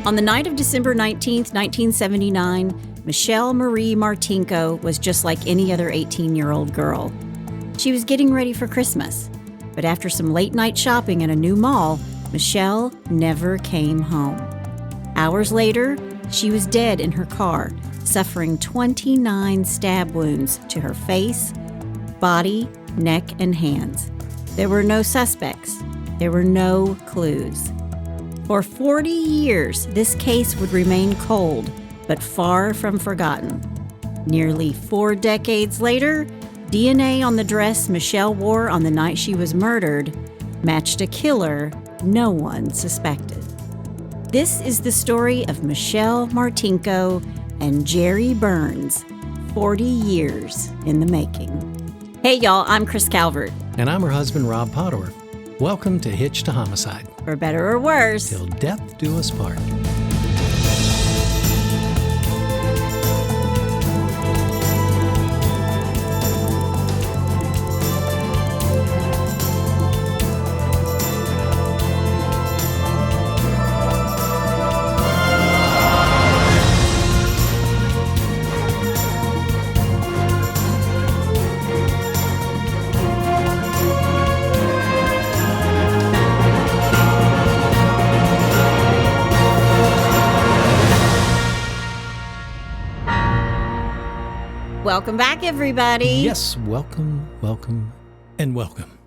On the night of December 19th, 1979, Michelle Marie Martinko was just like any other 18-year-old girl. She was getting ready for Christmas, but after some late-night shopping at a new mall, Michelle never came home. Hours later, she was dead in her car, suffering 29 stab wounds to her face, body, neck, and hands. There were no suspects. There were no clues. For 40 years, this case would remain cold, but far from forgotten. Nearly 4 decades later, DNA on the dress Michelle wore on the night she was murdered matched a killer no one suspected. This is the story of Michelle Martinko and Jerry Burns, 40 years in the making. Hey y'all, I'm Chris Calvert. And I'm her husband, Rob Podor. Welcome to Hitched to Homicide. For better or worse. Till death do us part. Welcome back, everybody. Yes, welcome, and welcome.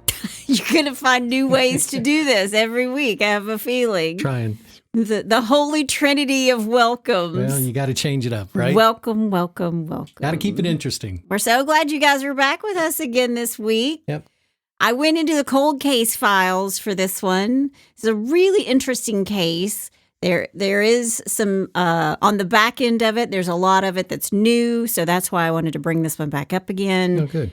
You're going to find new ways to do this every week, I have a feeling. Trying. The holy trinity of welcomes. Well, you got to change it up, right? Welcome, welcome, welcome. Got to keep it interesting. We're so glad you guys are back with us again this week. Yep. I went into the cold case files for this one. It's a really interesting case. There is some, on the back end of it, there's a lot of it that's new, so that's why I wanted to bring this one back up again. Oh, good.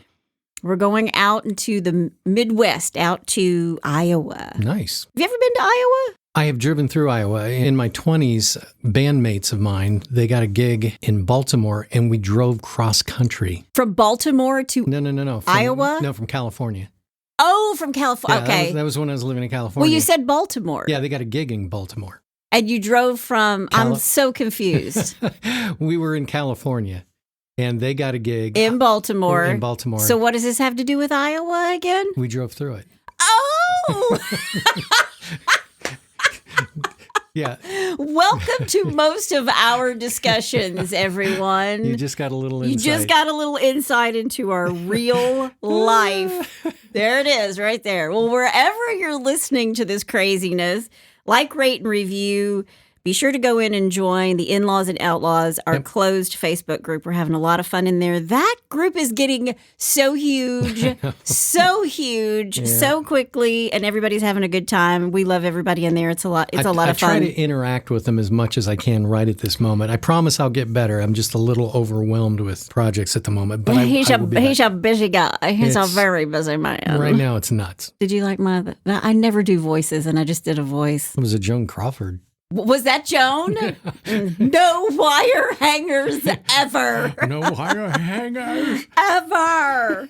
We're going out into the Midwest, out to Iowa. Nice. Have you ever been to Iowa? I have driven through Iowa. In my 20s, bandmates of mine, they got a gig in Baltimore, and we drove cross-country. From Baltimore to No. Iowa? No, from California. Oh, from California. Yeah, okay. That was when I was living in California. Well, you said Baltimore. Yeah, they got a gig in Baltimore. And you drove from, I'm so confused. We were in California, and they got a gig. In Baltimore. In Baltimore. So what does this have to do with Iowa again? We drove through it. Oh! Yeah. Welcome to most of our discussions, everyone. You just got a little insight. You just got a little insight into our real life. There it is, right there. Well, wherever you're listening to this craziness, like, rate, and review. Be sure to go in and join the In-Laws and Outlaws, our closed Facebook group. We're having a lot of fun in there. That group is getting so huge, so quickly, and everybody's having a good time. We love everybody in there. It's a lot of fun. I try to interact with them as much as I can right at this moment. I promise I'll get better. I'm just a little overwhelmed with projects at the moment. But he's a busy guy. He's a very busy man. Right now, it's nuts. Did you like I never do voices, and I just did a voice. It was a Joan Crawford. Was that Joan? No wire hangers ever. No wire hangers. Ever.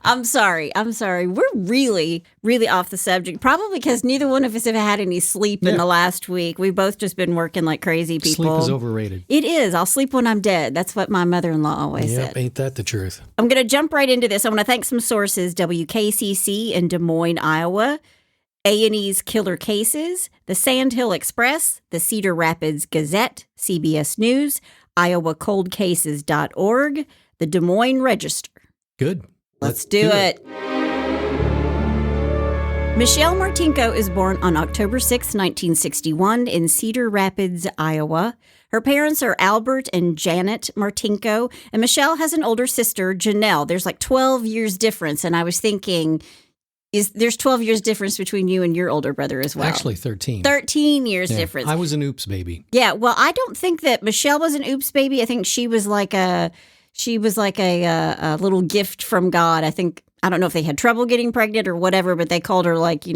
I'm sorry. We're really, really off the subject. Probably because neither one of us have had any sleep in the last week. We've both just been working like crazy people. Sleep is overrated. It is. I'll sleep when I'm dead. That's what my mother-in-law always said. Ain't that the truth? I'm going to jump right into this. I want to thank some sources. WKCC in Des Moines, Iowa. A&E's Killer Cases, the Sandhill Express, the Cedar Rapids Gazette, CBS News, IowaColdCases.org, the Des Moines Register. Good. Let's do it. Michelle Martinko is born on October 6, 1961 in Cedar Rapids, Iowa. Her parents are Albert and Janet Martinko, and Michelle has an older sister, Janelle. There's like 12 years difference, and I was thinking... There's 12 years difference between you and your older brother as well. Actually, 13. 13 years difference. I was an oops baby. Yeah, well, I don't think that Michelle was an oops baby. I think she was like a little gift from God. I don't know if they had trouble getting pregnant or whatever, but they called her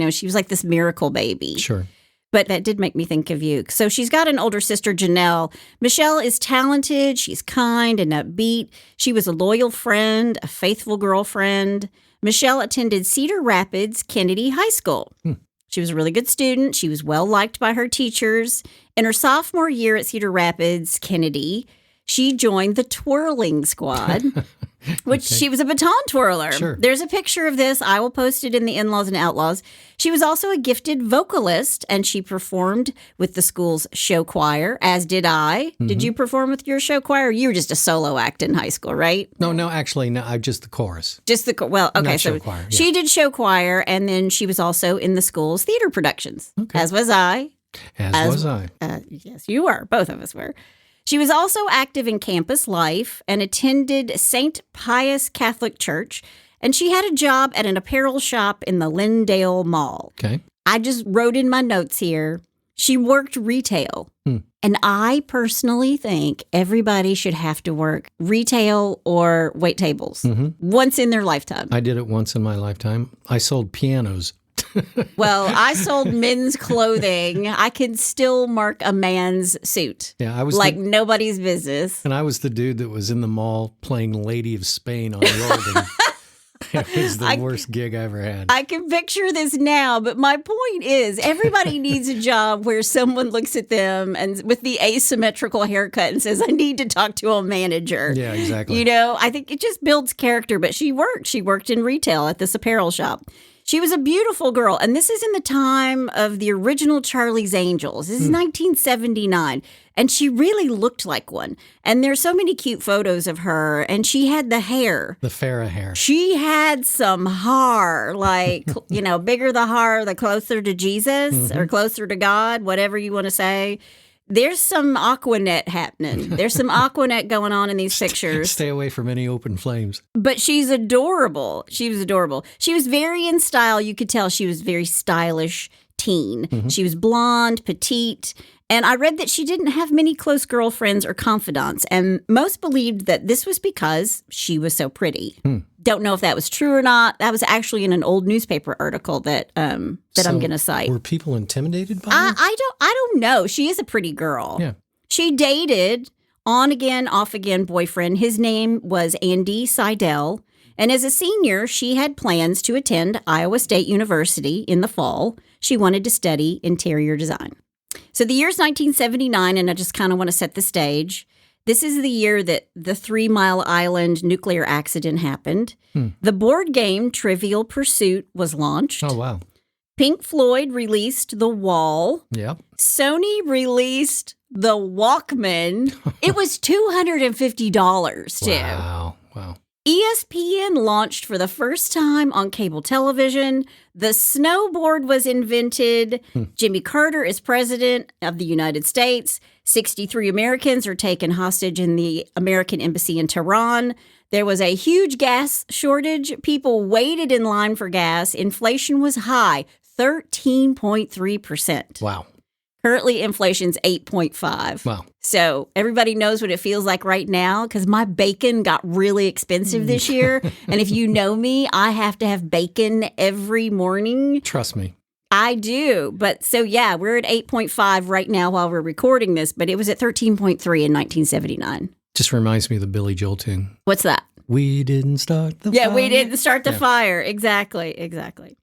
she was like this miracle baby. Sure. But that did make me think of you. So she's got an older sister, Janelle. Michelle is talented. She's kind and upbeat. She was a loyal friend, a faithful girlfriend. Michelle attended Cedar Rapids Kennedy High School. She was a really good student. She was well liked by her teachers. In her sophomore year at Cedar Rapids, Kennedy, she joined the twirling squad, which she was a baton twirler. Sure. There's a picture of this. I will post it in the In-Laws and Outlaws. She was also a gifted vocalist, and she performed with the school's show choir, as did I. Mm-hmm. Did you perform with your show choir? You were just a solo act in high school, right? No, actually, no, just the chorus. Just the, well, okay. Not so show choir, yeah. She did show choir, and then she was also in the school's theater productions, as was I. As was I. Yes, you were. Both of us were. She was also active in campus life and attended St. Pius Catholic Church, and she had a job at an apparel shop in the Westdale Mall. Okay. I just wrote in my notes here, she worked retail. And I personally think everybody should have to work retail or wait tables once in their lifetime. I did it once in my lifetime. I sold pianos. Well, I sold men's clothing. I could still mark a man's suit. Yeah, I was like nobody's business. And I was the dude that was in the mall playing Lady of Spain on the organ. It was the worst gig I ever had. I can picture this now, but my point is everybody needs a job where someone looks at them and with the asymmetrical haircut and says, I need to talk to a manager. Yeah, exactly. You know, I think it just builds character, but she worked in retail at this apparel shop. She was a beautiful girl, and this is in the time of the original Charlie's Angels. This is 1979, and she really looked like one. And there's so many cute photos of her, and she had the hair. The Farrah hair. She had some har, like, you know, bigger the har, the closer to Jesus or closer to God, whatever you want to say. There's some Aquanet happening. There's some Aquanet going on in these pictures. Stay away from any open flames. But she's adorable. She was adorable. She was very in style. You could tell she was very stylish teen. She was blonde, petite. And I read that she didn't have many close girlfriends or confidants. And most believed that this was because she was so pretty. Don't know if that was true or not. That was actually in an old newspaper article that I'm going to cite. Were people intimidated by her? I don't know. She is a pretty girl. Yeah. She dated on again, off again boyfriend. His name was Andy Seidel. And as a senior, she had plans to attend Iowa State University in the fall. She wanted to study interior design. So the year's 1979, and I just kind of want to set the stage. This is the year that the 3 Mile Island nuclear accident happened. The board game Trivial Pursuit was launched. Oh, wow. Pink Floyd released The Wall. Yep. Sony released The Walkman. It was $250 too. Wow. ESPN launched for the first time on cable television. The snowboard was invented. Jimmy Carter is president of the United States. 63 Americans are taken hostage in the American embassy in Tehran. There was a huge gas shortage. People waited in line for gas. Inflation was high, 13.3%. Wow. Currently, inflation's 8.5. Wow. So everybody knows what it feels like right now because my bacon got really expensive this year. And if you know me, I have to have bacon every morning. Trust me. I do. But so, yeah, we're at 8.5 right now while we're recording this, but it was at 13.3 in 1979. Just reminds me of the Billy Joel tune. What's that? We didn't start the fire. Yeah, we didn't start the fire. Exactly.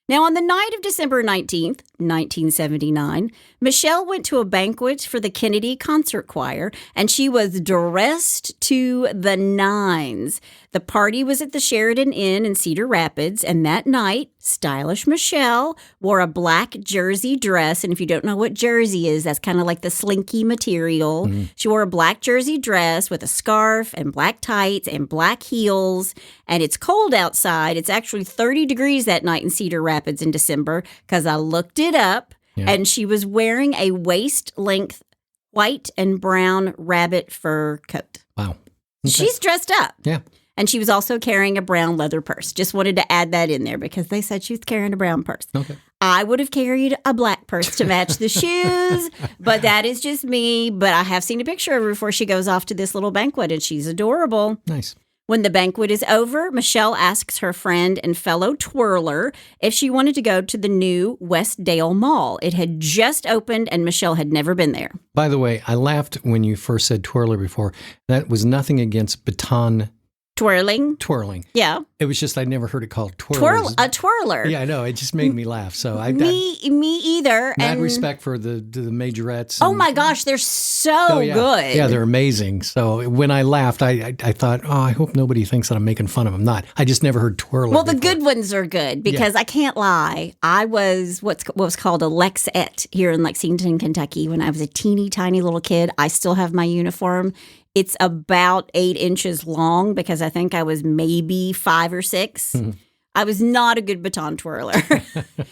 Now, on the night of December 19th, 1979, Michelle went to a banquet for the Kennedy Concert Choir, and she was dressed to the nines. The party was at the Sheridan Inn in Cedar Rapids, and that night, stylish Michelle wore a black jersey dress. And if you don't know what jersey is, that's kind of like the slinky material. She wore a black jersey dress with a scarf and black tights and black heels. And it's cold outside. It's actually 30 degrees that night in Cedar Rapids in December because I looked it up. Yeah. And she was wearing a waist-length white and brown rabbit fur coat. Wow. Okay. She's dressed up. Yeah. And she was also carrying a brown leather purse. Just wanted to add that in there because they said she was carrying a brown purse. Okay. I would have carried a black purse to match the shoes, but that is just me. But I have seen a picture of her before she goes off to this little banquet, and she's adorable. Nice. When the banquet is over, Michelle asks her friend and fellow twirler if she wanted to go to the new Westdale Mall. It had just opened, and Michelle had never been there. By the way, I laughed when you first said twirler before. That was nothing against baton Twirling. Twirling. Yeah. It was just I'd never heard it called twirlers. A twirler. Yeah, I know. It just made me laugh. So Me either. Mad respect for the majorettes. Oh my gosh, they're so good. Yeah, they're amazing. So when I laughed, I thought, oh, I hope nobody thinks that I'm making fun of them. Not. I just never heard twirler. Well, the before. good ones are good because I can't lie. I was what was called a Lexette here in Lexington, Kentucky when I was a teeny tiny little kid. I still have my uniform. It's about 8 inches long because I think I was maybe 5 or 6. Mm-hmm. I was not a good baton twirler,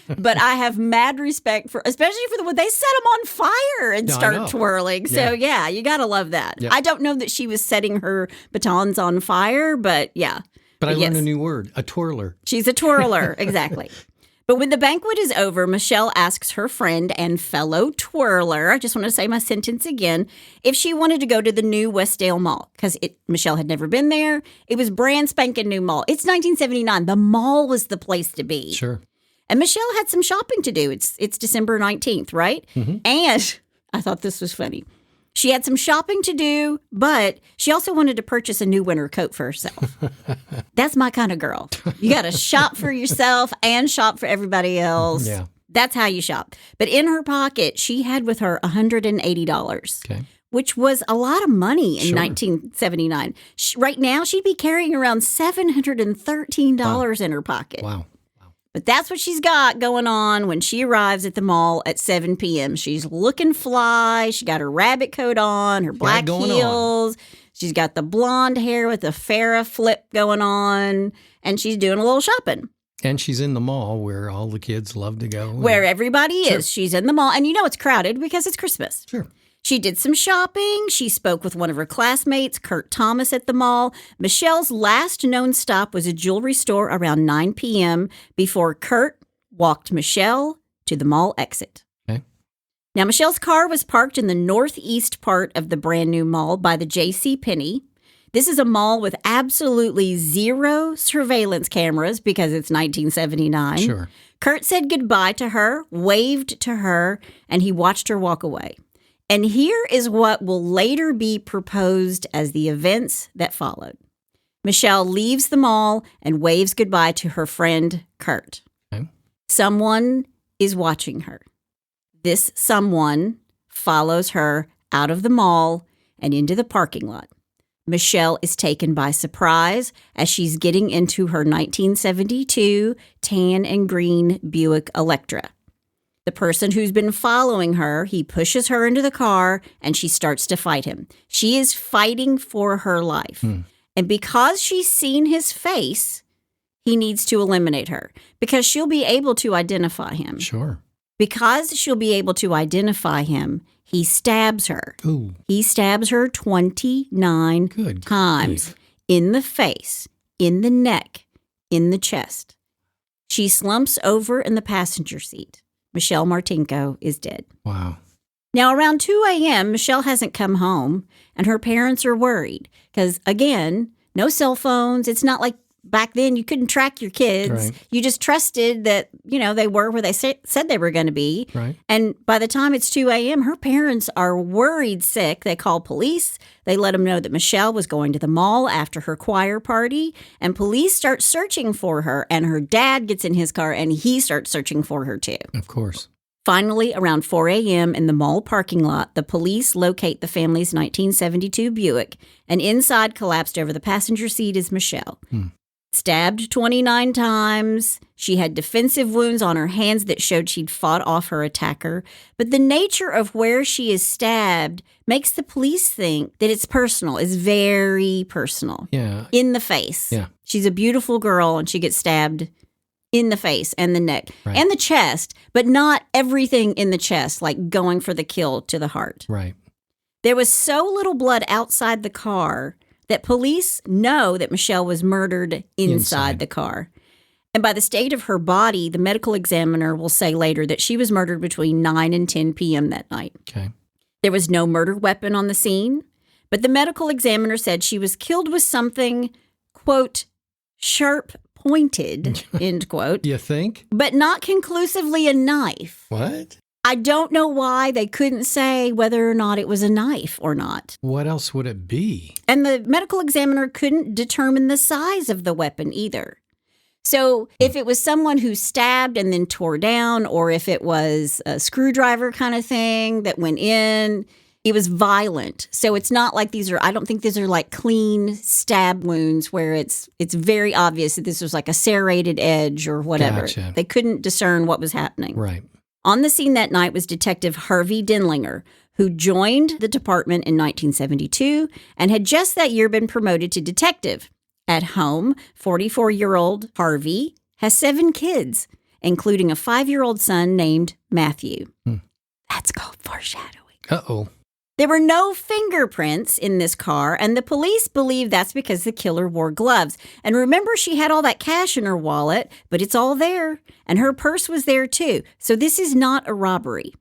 but I have mad respect for, especially for when they set them on fire and start twirling. So yeah, you got to love that. Yep. I don't know that she was setting her batons on fire, but yeah. But I learned a new word, a twirler. She's a twirler, exactly. But when the banquet is over, Michelle asks her friend and fellow twirler, I just want to say my sentence again, if she wanted to go to the new Westdale Mall, because Michelle had never been there. It was brand spanking new mall. It's 1979. The mall was the place to be. Sure. And Michelle had some shopping to do. It's December 19th, right? Mm-hmm. And I thought this was funny. She had some shopping to do, but she also wanted to purchase a new winter coat for herself. That's my kind of girl. You got to shop for yourself and shop for everybody else. Yeah. That's how you shop. But in her pocket, she had with her $180. Okay. Which was a lot of money in 1979. Right now, she'd be carrying around $713 in her pocket. Wow. But that's what she's got going on when she arrives at the mall at 7 p.m. She's looking fly. She got her rabbit coat on, her black heels. She's got the blonde hair with the Farrah flip going on, and she's doing a little shopping. And she's in the mall where all the kids love to go. Where everybody is. She's in the mall. And you know it's crowded because it's Christmas. Sure. She did some shopping. She spoke with one of her classmates, Kurt Thomas, at the mall. Michelle's last known stop was a jewelry store around 9 p.m. before Kurt walked Michelle to the mall exit. Okay. Now, Michelle's car was parked in the northeast part of the brand new mall by the J.C. Penney. This is a mall with absolutely zero surveillance cameras because it's 1979. Sure. Kurt said goodbye to her, waved to her, and he watched her walk away. And here is what will later be proposed as the events that followed. Michelle leaves the mall and waves goodbye to her friend, Kurt. Okay. Someone is watching her. This someone follows her out of the mall and into the parking lot. Michelle is taken by surprise as she's getting into her 1972 tan and green Buick Electra. The person who's been following her, he pushes her into the car and she starts to fight him. She is fighting for her life. And because she's seen his face, he needs to eliminate her because she'll be able to identify him. Sure. Because she'll be able to identify him, he stabs her. Ooh. He stabs her 29 times in the face, in the neck, in the chest. She slumps over in the passenger seat. Michelle Martinko is dead. Wow. Now, around 2 a.m., Michelle hasn't come home, and her parents are worried because, again, no cell phones. It's not like back then you couldn't track your kids. Right. You just trusted that, they were where they said they were going to be. Right. And by the time it's 2 a.m., her parents are worried sick. They call police. They let them know that Michelle was going to the mall after her choir party, and police start searching for her, and her dad gets in his car, and he starts searching for her too. Of course. Finally, around 4 a.m. in the mall parking lot, the police locate the family's 1972 Buick, and inside, collapsed over the passenger seat, is Michelle. Stabbed 29 times. She had defensive wounds on her hands that showed she'd fought off her attacker. But the nature of where she is stabbed makes the police think that it's personal. It's very personal. Yeah. In the face. Yeah. She's a beautiful girl, and she gets stabbed in the face and the neck and the chest, but not everything in the chest, like going for the kill to the heart. Right. There was so little blood outside the car that police know that Michelle was murdered inside the car. And by the state of her body, the medical examiner will say later that she was murdered between 9 and 10 p.m. that night. Okay. There was no murder weapon on the scene, but the medical examiner said she was killed with something, quote, sharp-pointed, end quote. You think? But not conclusively a knife. What? I don't know why they couldn't say whether or not it was a knife or not. What else would it be? And the medical examiner couldn't determine the size of the weapon either. So if it was someone who stabbed and then tore down, or if it was a screwdriver kind of thing that went in, it was violent. So it's not like I don't think these are like clean stab wounds where it's very obvious that this was like a serrated edge or whatever. Gotcha. They couldn't discern what was happening. Right. On the scene that night was Detective Harvey Denlinger, who joined the department in 1972 and had just that year been promoted to detective. At home, 44-year-old Harvey has 7 kids, including a 5-year-old son named Matthew. That's called foreshadowing. Uh-oh. There were no fingerprints in this car, and the police believe that's because the killer wore gloves. And remember, she had all that cash in her wallet, but it's all there. And her purse was there too. So this is not a robbery.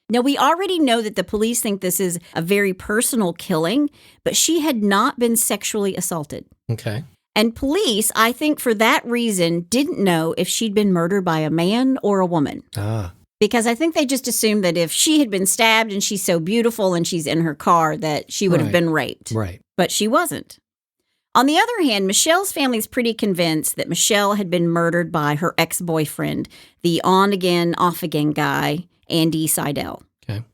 Now, we already know that the police think this is a very personal killing, but she had not been sexually assaulted. Okay. And police, I think for that reason, didn't know if she'd been murdered by a man or a woman. Because I think they just assumed that if she had been stabbed and she's so beautiful and she's in her car, that she would have been raped. Right. But she wasn't. On the other hand, Michelle's family's pretty convinced that Michelle had been murdered by her ex-boyfriend, the on-again, off-again guy, Andy Seidel. Okay.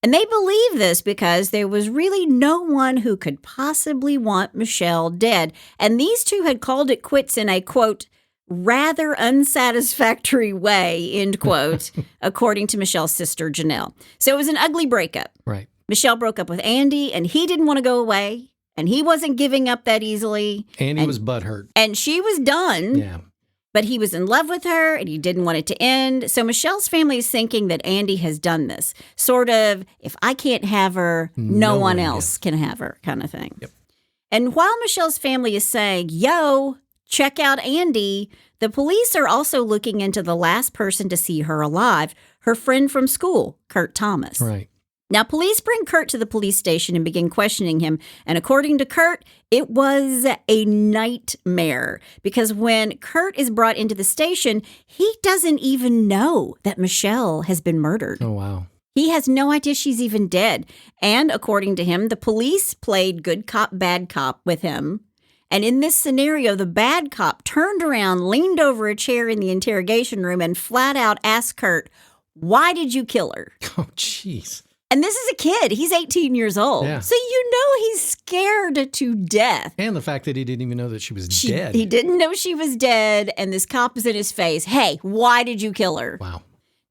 And they believe this because there was really no one who could possibly want Michelle dead. And these two had called it quits in a, quote, rather unsatisfactory way, end quote, according to Michelle's sister, Janelle. So it was an ugly breakup. Right. Michelle broke up with Andy, and he didn't want to go away, and he wasn't giving up that easily. Andy was butthurt. And she was done. Yeah. But he was in love with her, and he didn't want it to end. So Michelle's family is thinking that Andy has done this. Sort of, if I can't have her, no one else can have her kind of thing. Yep. And while Michelle's family is saying, yo, check out Andy, the police are also looking into the last person to see her alive, her friend from school, Kurt Thomas. Right. Now, police bring Kurt to the police station and begin questioning him. And according to Kurt, it was a nightmare because when Kurt is brought into the station, he doesn't even know that Michelle has been murdered. Oh, wow. He has no idea she's even dead. And according to him, the police played good cop, bad cop with him. And in this scenario, the bad cop turned around, leaned over a chair in the interrogation room, and flat out asked Kurt, why did you kill her? Oh, jeez. And this is a kid. He's 18 years old. Yeah. So you know he's scared to death. And the fact that he didn't even know that she was dead. He didn't know she was dead, and this cop is in his face. Hey, why did you kill her? Wow.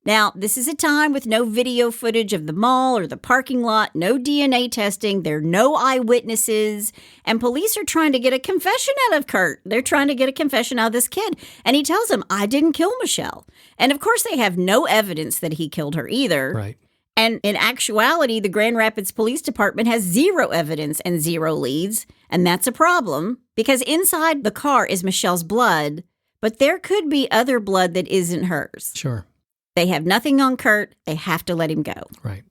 Now, this is a time with no video footage of the mall or the parking lot, no DNA testing, there are no eyewitnesses, and police are trying to get a confession out of Kurt. They're trying to get a confession out of this kid. And he tells them, I didn't kill Michelle. And of course, they have no evidence that he killed her either. Right. And in actuality, the Grand Rapids Police Department has zero evidence and zero leads. And that's a problem because inside the car is Michelle's blood, but there could be other blood that isn't hers. Sure. They have nothing on Kurt. They have to let him go. Right.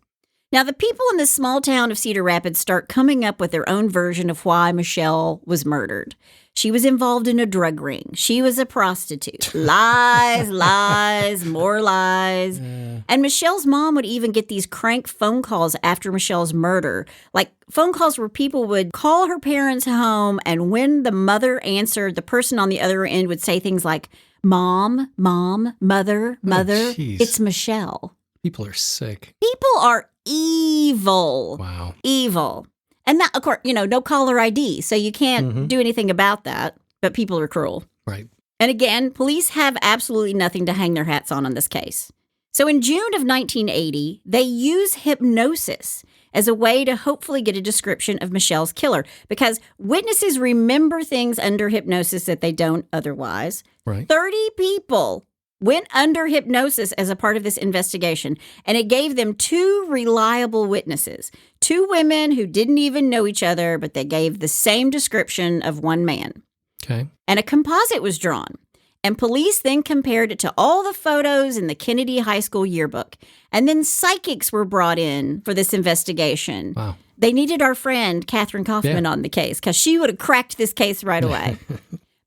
Now, the people in the small town of Cedar Rapids start coming up with their own version of why Michelle was murdered. She was involved in a drug ring. She was a prostitute. Lies, lies, more lies. And Michelle's mom would even get these crank phone calls after Michelle's murder. Like phone calls where people would call her parents home, and when the mother answered, the person on the other end would say things like, Mom, mother, it's Michelle. People are sick. People are evil. Wow. Evil. And that, of course, no caller ID, so you can't do anything about that, but people are cruel. Right. And again, police have absolutely nothing to hang their hats on this case. So in June of 1980, they use hypnosis as a way to hopefully get a description of Michelle's killer, because witnesses remember things under hypnosis that they don't otherwise. Right. 30 people went under hypnosis as a part of this investigation, and it gave them 2 reliable witnesses, 2 women who didn't even know each other, but they gave the same description of one man. Okay. And a composite was drawn. And police then compared it to all the photos in the Kennedy High School yearbook. And then psychics were brought in for this investigation. Wow. They needed our friend, Catherine Kaufman, on the case because she would have cracked this case right away.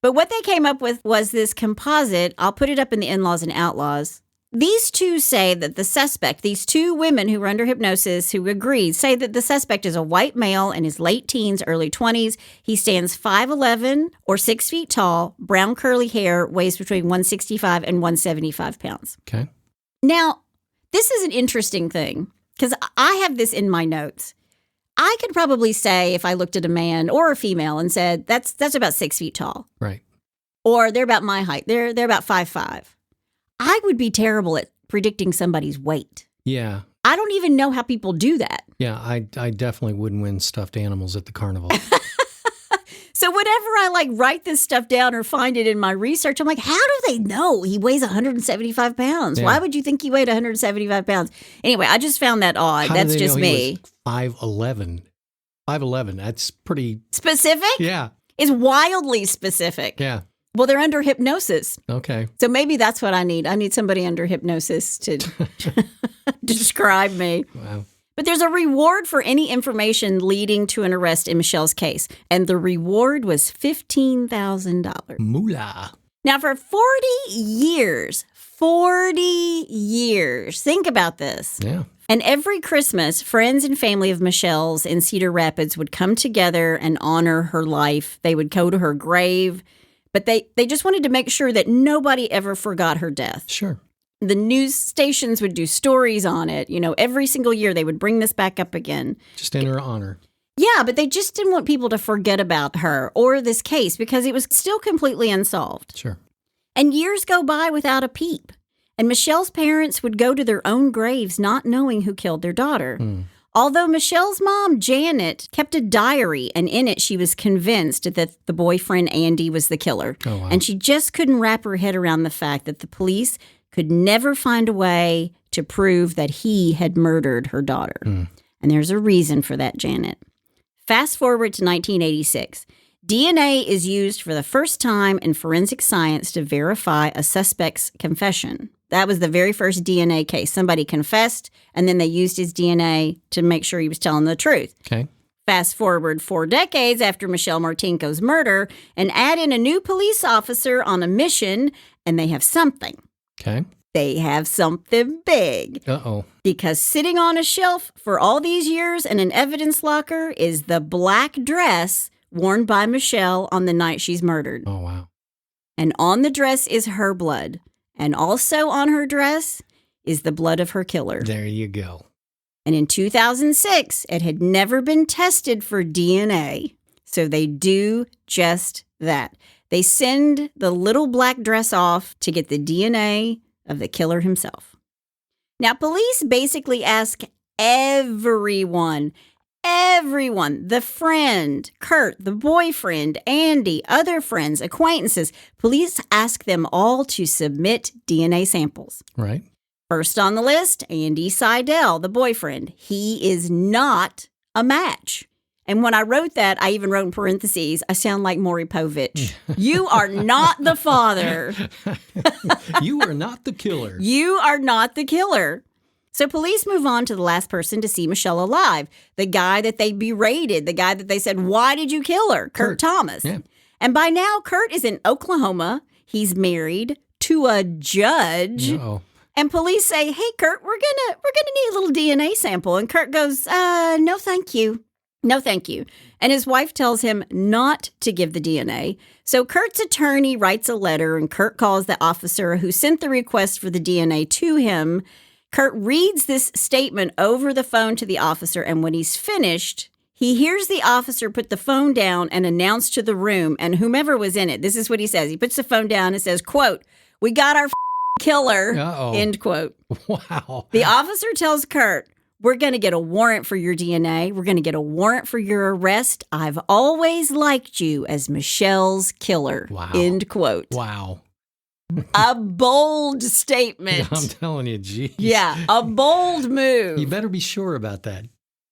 But what they came up with was this composite. I'll put it up in the In-Laws and Outlaws. these two say that the suspect, these two women who were under hypnosis who agreed, say that the suspect is a white male in his late teens, early 20s. He stands 5'11" or 6 feet tall, brown curly hair, weighs between 165 and 175 pounds. Okay. Now, this is an interesting thing because I have this in my notes. I could probably say if I looked at a man or a female and said, that's about 6 feet tall. Right. Or they're about my height. They're about 5'5". I would be terrible at predicting somebody's weight. Yeah. I don't even know how people do that. Yeah, I definitely wouldn't win stuffed animals at the carnival. So whenever I write this stuff down or find it in my research, I'm like, how do they know he weighs 175 pounds? Yeah. Why would you think he weighed 175 pounds? Anyway, I just found that odd. How That's do they just know me. He was 5'11". 5'11", that's pretty... Specific? Yeah. It's wildly specific. Yeah. Well, they're under hypnosis. Okay. So maybe that's what I need. I need somebody under hypnosis to describe me. Wow. But there's a reward for any information leading to an arrest in Michelle's case. And the reward was $15,000. Moolah. Now, for 40 years, think about this. Yeah. And every Christmas, friends and family of Michelle's in Cedar Rapids would come together and honor her life. They would go to her grave. But they just wanted to make sure that nobody ever forgot her death. Sure. The news stations would do stories on it. You know, every single year they would bring this back up again. Just in her honor. Yeah, but they just didn't want people to forget about her or this case because it was still completely unsolved. Sure. And years go by without a peep. And Michelle's parents would go to their own graves not knowing who killed their daughter. Although Michelle's mom, Janet, kept a diary, and in it she was convinced that the boyfriend, Andy, was the killer. Oh, wow. And she just couldn't wrap her head around the fact that the police could never find a way to prove that he had murdered her daughter. And there's a reason for that, Janet. Fast forward to 1986. DNA is used for the first time in forensic science to verify a suspect's confession. That was the very first DNA case. Somebody confessed, and then they used his DNA to make sure he was telling the truth. Okay. Fast forward 4 decades after Michelle Martinko's murder, and add in a new police officer on a mission, and they have something. Okay. They have something big. Uh-oh. Because sitting on a shelf for all these years in an evidence locker is the black dress worn by Michelle on the night she's murdered. Oh, wow. And on the dress is her blood. And also on her dress is the blood of her killer. There you go. And in 2006, it had never been tested for DNA. So they do just that. They send the little black dress off to get the DNA of the killer himself. Now, police basically ask everyone, the friend, Kurt, the boyfriend, Andy, other friends, acquaintances, police ask them all to submit DNA samples. Right. First on the list, Andy Seidel, the boyfriend. He is not a match. And when I wrote that, I even wrote in parentheses, I sound like Maury Povich. You are not the father. You are not the killer. You are not the killer. So police move on to the last person to see Michelle alive, the guy that they berated, the guy that they said, why did you kill her? Kurt Thomas. Yeah. And by now, Kurt is in Oklahoma. He's married to a judge. Uh-oh. And police say, hey, Kurt, we're gonna need a little DNA sample. And Kurt goes, no, thank you. No, thank you. And his wife tells him not to give the DNA. So Kurt's attorney writes a letter, and Kurt calls the officer who sent the request for the DNA to him. Kurt reads this statement over the phone to the officer, and when he's finished, he hears the officer put the phone down and announce to the room and whomever was in it. This is what he says. He puts the phone down and says, quote, we got our killer, Uh-oh. end quote. Wow. The officer tells Kurt, we're going to get a warrant for your DNA. We're going to get a warrant for your arrest. I've always liked you as Michelle's killer. Wow. End quote. Wow. A bold statement. I'm telling you, geez. Yeah, a bold move. You better be sure about that.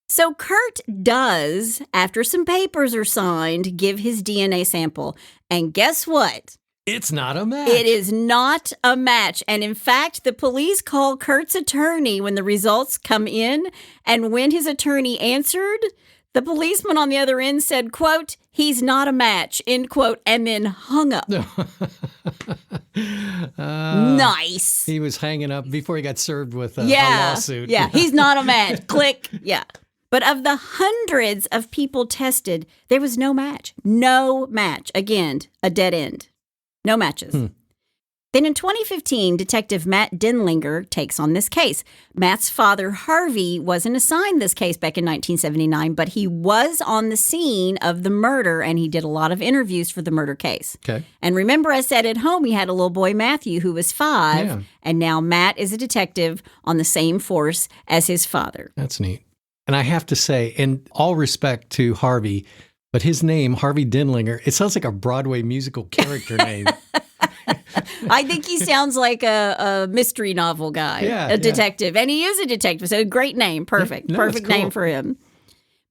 So Kurt does, after some papers are signed, give his DNA sample. And guess what? It's not a match. It is not a match. And in fact, the police call Kurt's attorney when the results come in. And when his attorney answered, The policeman on the other end said, quote, "He's not a match," end quote, and then hung up. Nice. He was hanging up before he got served with a lawsuit. Yeah, he's not a match. Click. Yeah. But of the hundreds of people tested, there was no match. No match. Again, a dead end. No matches. Then in 2015, Detective Matt Denlinger takes on this case. Matt's father, Harvey, wasn't assigned this case back in 1979, but he was on the scene of the murder, and he did a lot of interviews for the murder case. Okay. And remember I said at home he had a little boy, Matthew, who was 5, and now Matt is a detective on the same force as his father. That's neat. And I have to say, in all respect to Harvey, but his name, Harvey Denlinger, it sounds like a Broadway musical character name. I think he sounds like a mystery novel guy, a detective. And he is a detective, so great name. Perfect. No, Perfect name for him.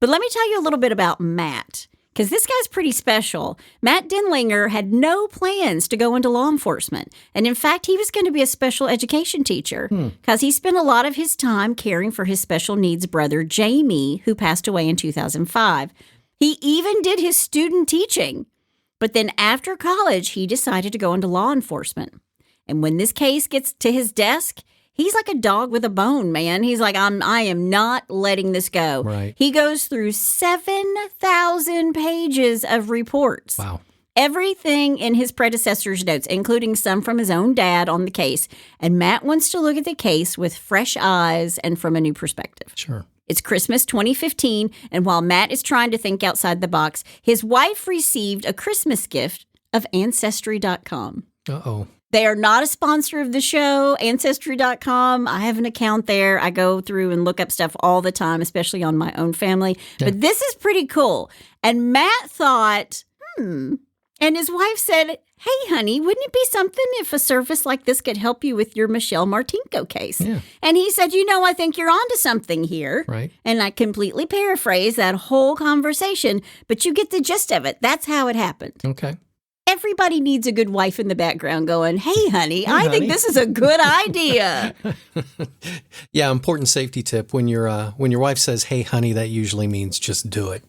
But let me tell you a little bit about Matt, because this guy's pretty special. Matt Denlinger had no plans to go into law enforcement. And in fact, he was going to be a special education teacher because he spent a lot of his time caring for his special needs brother, Jamie, who passed away in 2005. He even did his student teaching. But then after college, he decided to go into law enforcement. And when this case gets to his desk, he's like a dog with a bone, man. He's like, I am not letting this go. Right. He goes through 7,000 pages of reports. Wow. Everything in his predecessor's notes, including some from his own dad on the case. And Matt wants to look at the case with fresh eyes and from a new perspective. Sure. It's Christmas 2015, and while Matt is trying to think outside the box, his wife received a Christmas gift of Ancestry.com. Uh-oh. They are not a sponsor of the show, Ancestry.com. I have an account there. I go through and look up stuff all the time, especially on my own family. Yeah. But this is pretty cool. And Matt thought, and his wife said, "Hey, honey, wouldn't it be something if a service like this could help you with your Michelle Martinko case?" Yeah. And he said, I think you're onto something here. Right. And I completely paraphrase that whole conversation, but you get the gist of it. That's how it happened. Okay. Everybody needs a good wife in the background going, "Hey, honey, I think this is a good idea." Yeah, important safety tip. When your wife says, "Hey, honey," that usually means just do it.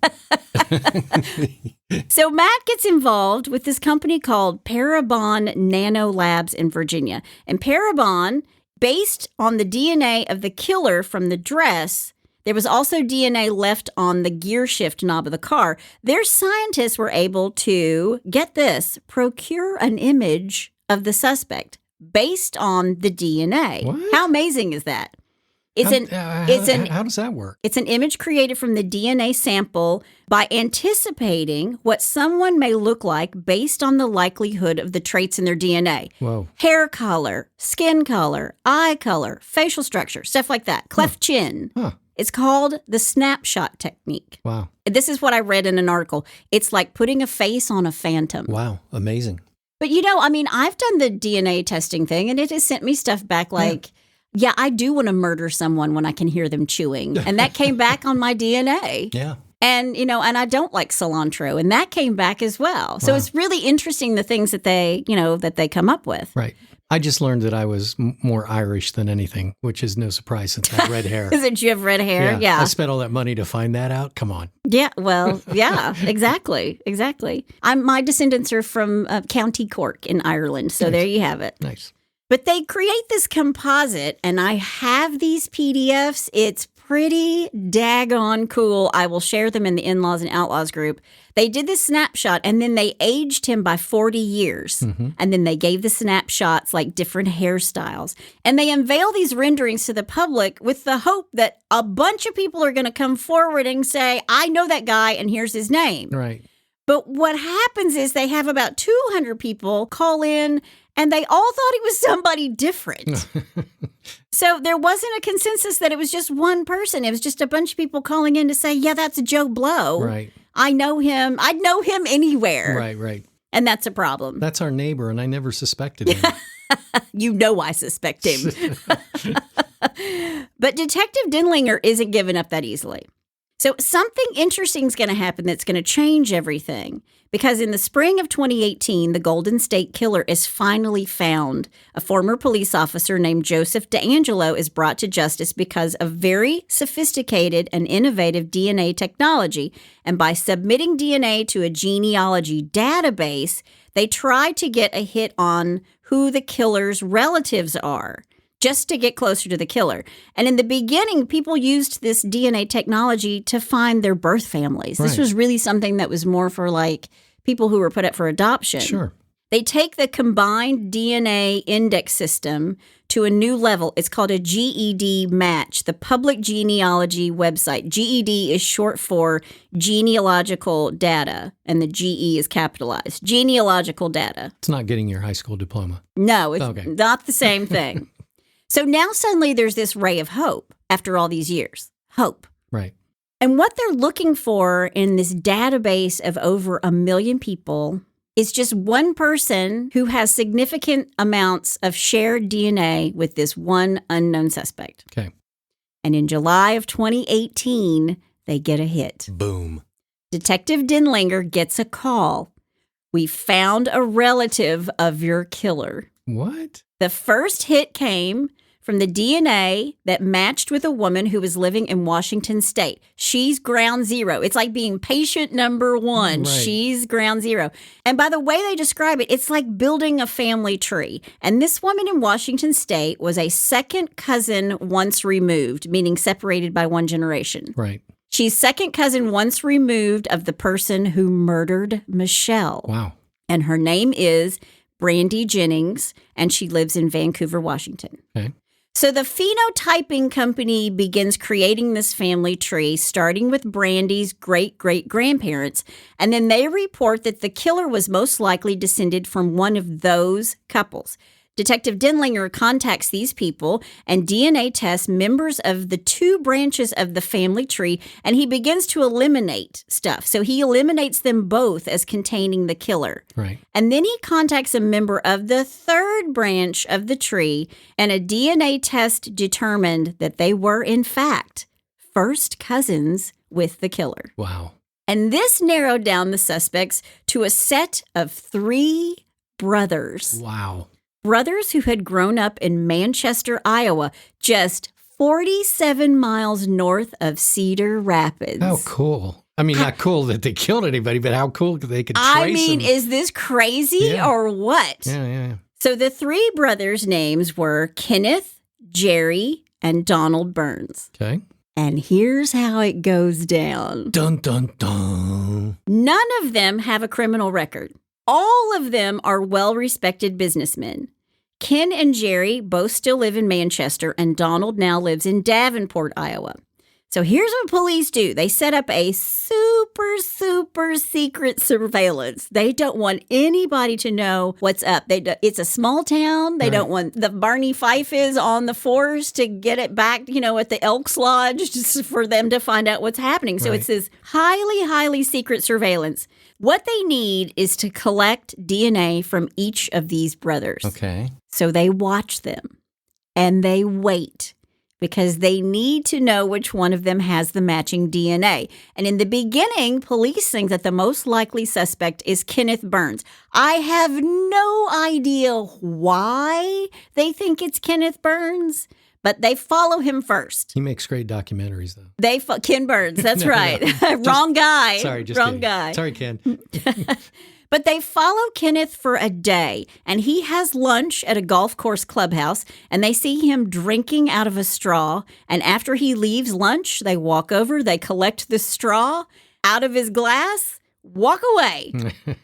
So Matt gets involved with this company called Parabon Nano Labs in Virginia. And Parabon, based on the DNA of the killer from the dress, there was also DNA left on the gear shift knob of the car. Their scientists were able to, get this, procure an image of the suspect based on the DNA. What? How amazing is that? How does that work? It's an image created from the DNA sample by anticipating what someone may look like based on the likelihood of the traits in their DNA. Whoa. Hair color, skin color, eye color, facial structure, stuff like that. Cleft chin. Huh. It's called the snapshot technique. Wow. This is what I read in an article. It's like putting a face on a phantom. Wow. Amazing. But I've done the DNA testing thing, and it has sent me stuff back like, yeah, I do want to murder someone when I can hear them chewing. And that came back on my DNA. Yeah. And, and I don't like cilantro. And that came back as well. So it's really interesting the things that they come up with. Right. I just learned that I was more Irish than anything, which is no surprise since I had red hair. Is it you have red hair? Yeah. I spent all that money to find that out. Come on. Yeah. Well, yeah, exactly. Exactly. My descendants are from County Cork in Ireland. So there you have it. Nice. But they create this composite, and I have these PDFs. It's pretty daggone cool. I will share them in the In-Laws and Outlaws group. They did this snapshot, and then they aged him by 40 years. Mm-hmm. And then they gave the snapshots like different hairstyles. And they unveil these renderings to the public with the hope that a bunch of people are going to come forward and say, "I know that guy, and here's his name." Right. But what happens is they have about 200 people call in, and they all thought it was somebody different. So there wasn't a consensus that it was just one person. It was just a bunch of people calling in to say, "Yeah, that's Joe Blow. Right. I know him. I'd know him anywhere." Right. And that's a problem. That's our neighbor, and I never suspected him. I suspect him. But Detective Denlinger isn't giving up that easily. So something interesting is going to happen that's going to change everything. Because in the spring of 2018, the Golden State Killer is finally found. A former police officer named Joseph DeAngelo is brought to justice because of very sophisticated and innovative DNA technology. And by submitting DNA to a genealogy database, they tried to get a hit on who the killer's relatives are, just to get closer to the killer. And in the beginning, people used this DNA technology to find their birth families. This was really something that was more for like people who were put up for adoption. Sure. They take the combined DNA index system to a new level. It's called a GEDmatch, the public genealogy website. GED is short for genealogical data, and the GE is capitalized. Genealogical data. It's not getting your high school diploma. No, it's not the same thing. So now suddenly there's this ray of hope after all these years. Hope. Right. And what they're looking for in this database of over 1 million people is just one person who has significant amounts of shared DNA with this one unknown suspect. Okay. And in July of 2018, they get a hit. Boom. Detective Denlinger gets a call. We found a relative of your killer. What? The first hit came from the DNA that matched with a woman who was living in Washington State. She's ground zero. It's like being patient number one. Right. She's ground zero. And by the way they describe it, it's like building a family tree. And this woman in Washington State was a second cousin once removed, meaning separated by one generation. Right. She's second cousin once removed of the person who murdered Michelle. Wow. And her name is Brandy Jennings, and she lives in Vancouver, Washington. Okay. So the phenotyping company begins creating this family tree, starting with Brandy's great-great-grandparents, and then they report that the killer was most likely descended from one of those couples. Detective Denlinger contacts these people and DNA tests members of the two branches of the family tree, and he begins to eliminate stuff. So he eliminates them both as containing the killer. Right. And then he contacts a member of the third branch of the tree, and a DNA test determined that they were, in fact, first cousins with the killer. Wow. And this narrowed down the suspects to a set of 3 brothers. Wow. Brothers who had grown up in Manchester, Iowa, just 47 miles north of Cedar Rapids. How cool. I mean, not cool that they killed anybody, but how cool they could trace I mean, them. is this crazy or what? Yeah. So the 3 brothers' names were Kenneth, Jerry, and Donald Burns. Okay. And here's how it goes down. Dun, dun, dun. None of them have a criminal record. All of them are well-respected businessmen. Ken and Jerry both still live in Manchester, and Donald now lives in Davenport, Iowa. So here's what police do. They set up a super, super secret surveillance. They don't want anybody to know what's up. It's a small town. They don't want the Barney Fife is on the force to get it back, at the Elks Lodge just for them to find out what's happening. So it's this highly, highly secret surveillance. What they need is to collect DNA from each of these brothers. Okay. So they watch them and they wait because they need to know which one of them has the matching DNA. And in the beginning, police think that the most likely suspect is Kenneth Burns. I have no idea why they think it's Kenneth Burns, but they follow him first. He makes great documentaries, though. Ken Burns, that's No, right. no. Wrong guy. Sorry, just Wrong kidding. guy. Sorry, Ken. But they follow Kenneth for a day, and he has lunch at a golf course clubhouse, and they see him drinking out of a straw. And after he leaves lunch, they walk over, they collect the straw out of his glass, walk away,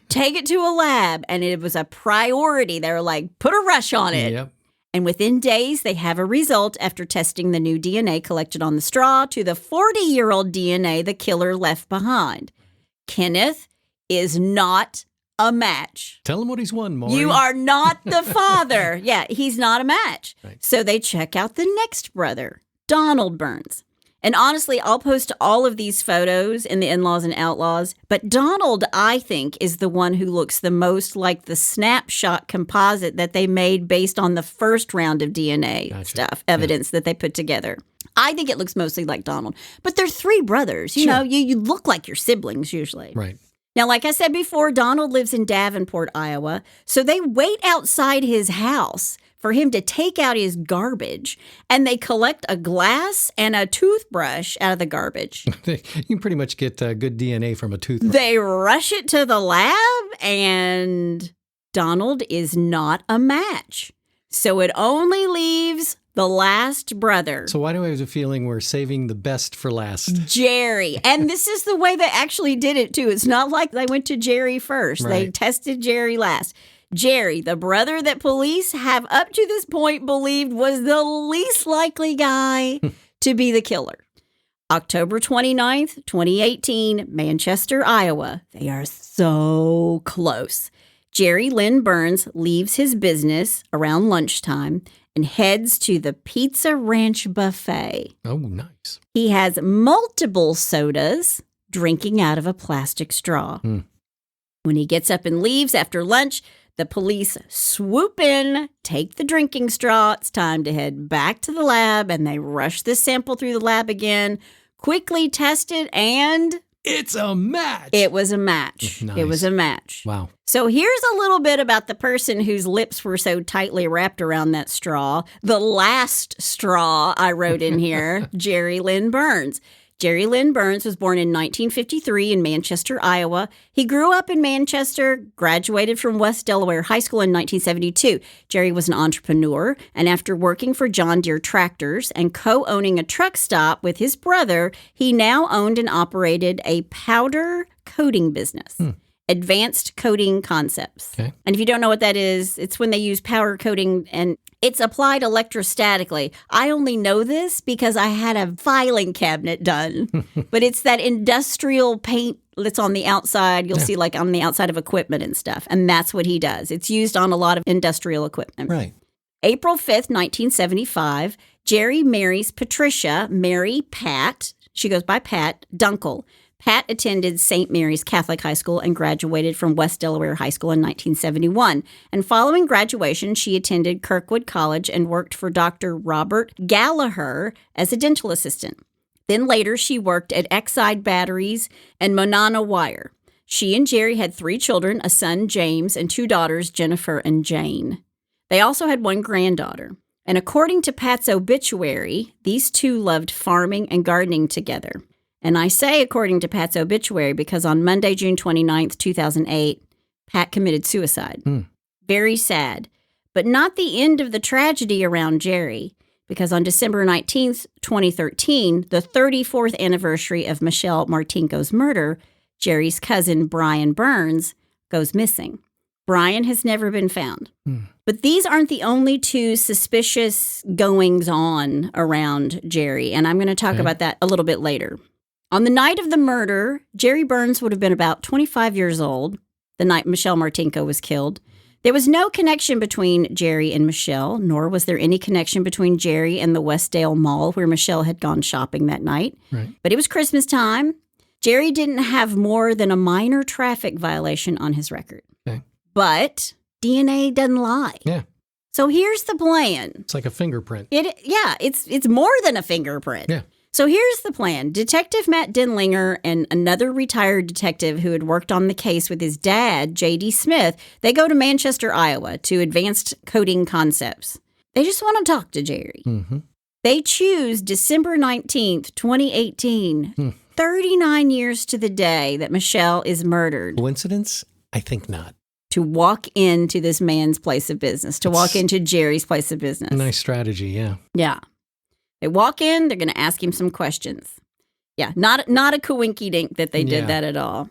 take it to a lab, and it was a priority. They were like, put a rush on it. Yep. And within days, they have a result after testing the new DNA collected on the straw to the 40-year-old DNA the killer left behind. Kenneth is not a match. Tell him what he's won, Maury. You are not the father. Yeah, he's not a match. Right. So they check out the next brother, Donald Burns. And honestly, I'll post all of these photos in the In-Laws and Outlaws. But Donald, I think, is the one who looks the most like the snapshot composite that they made based on the first round of DNA evidence that they put together. I think it looks mostly like Donald. But they're three brothers. You know, you look like your siblings usually. Right. Now, like I said before, Donald lives in Davenport, Iowa. So they wait outside his house for him to take out his garbage, and they collect a glass and a toothbrush out of the garbage. You can pretty much get good DNA from a toothbrush. They rush it to the lab, and Donald is not a match. So it only leaves the last brother. So why do I have a feeling we're saving the best for last? Jerry. And this is the way they actually did it, too. It's not like they went to Jerry first. Right. They tested Jerry last. Jerry, the brother that police have up to this point believed was the least likely guy to be the killer. October 29th, 2018, Manchester, Iowa. They are so close. Jerry Lynn Burns leaves his business around lunchtime and heads to the Pizza Ranch buffet. Oh, nice. He has multiple sodas, drinking out of a plastic straw. When he gets up and leaves after lunch, the police swoop in, take the drinking straw. It's time to head back to the lab, and they rush this sample through the lab again, quickly test it, and it's a match. It was a match. Nice. It was a match. Wow. So here's a little bit about the person whose lips were so tightly wrapped around that straw. The last straw I wrote in here, Jerry Lynn Burns. Jerry Lynn Burns was born in 1953 in Manchester, Iowa. He grew up in Manchester, graduated from West Delaware High School in 1972. Jerry was an entrepreneur, and after working for John Deere Tractors and co-owning a truck stop with his brother, he now owned and operated a powder coating business. Advanced Coating Concepts. Okay. And if you don't know what that is, it's when they use powder coating and it's applied electrostatically. I only know this because I had a filing cabinet done, but it's that industrial paint that's on the outside. You'll see like on the outside of equipment and stuff. And that's what he does. It's used on a lot of industrial equipment. Right. April 5th, 1975, Jerry marries Patricia, Mary Pat. She goes by Pat Dunkel. Pat attended St. Mary's Catholic High School and graduated from West Delaware High School in 1971. And following graduation, she attended Kirkwood College and worked for Dr. Robert Gallagher as a dental assistant. Then later, she worked at Exide Batteries and Monona Wire. She and Jerry had 3 children, a son, James, and 2 daughters, Jennifer and Jane. They also had 1 granddaughter. And according to Pat's obituary, these 2 loved farming and gardening together. And I say according to Pat's obituary because on Monday, June 29th, 2008, Pat committed suicide. Very sad. But not the end of the tragedy around Jerry, because on December 19th, 2013, the 34th anniversary of Michelle Martinko's murder, Jerry's cousin, Brian Burns, goes missing. Brian has never been found. But these aren't the only 2 suspicious goings-on around Jerry, and I'm going to talk about that a little bit later. On the night of the murder, Jerry Burns would have been about 25 years old, the night Michelle Martinko was killed. There was no connection between Jerry and Michelle, nor was there any connection between Jerry and the Westdale Mall where Michelle had gone shopping that night. Right. But it was Christmas time. Jerry didn't have more than a minor traffic violation on his record. Okay. But DNA doesn't lie. Yeah. So here's the plan. It's like a fingerprint. It's more than a fingerprint. Yeah. So here's the plan. Detective Matt Denlinger and another retired detective who had worked on the case with his dad, J.D. Smith, they go to Manchester, Iowa to Advanced Coating Concepts. They just want to talk to Jerry. They choose December 19th, 2018, 39 years to the day that Michelle is murdered. Coincidence? I think not. To walk into this man's place of business, walk into Jerry's place of business. Nice strategy, yeah. Yeah. They walk in, they're going to ask him some questions. Yeah, not a coinky-dink that they did that at all.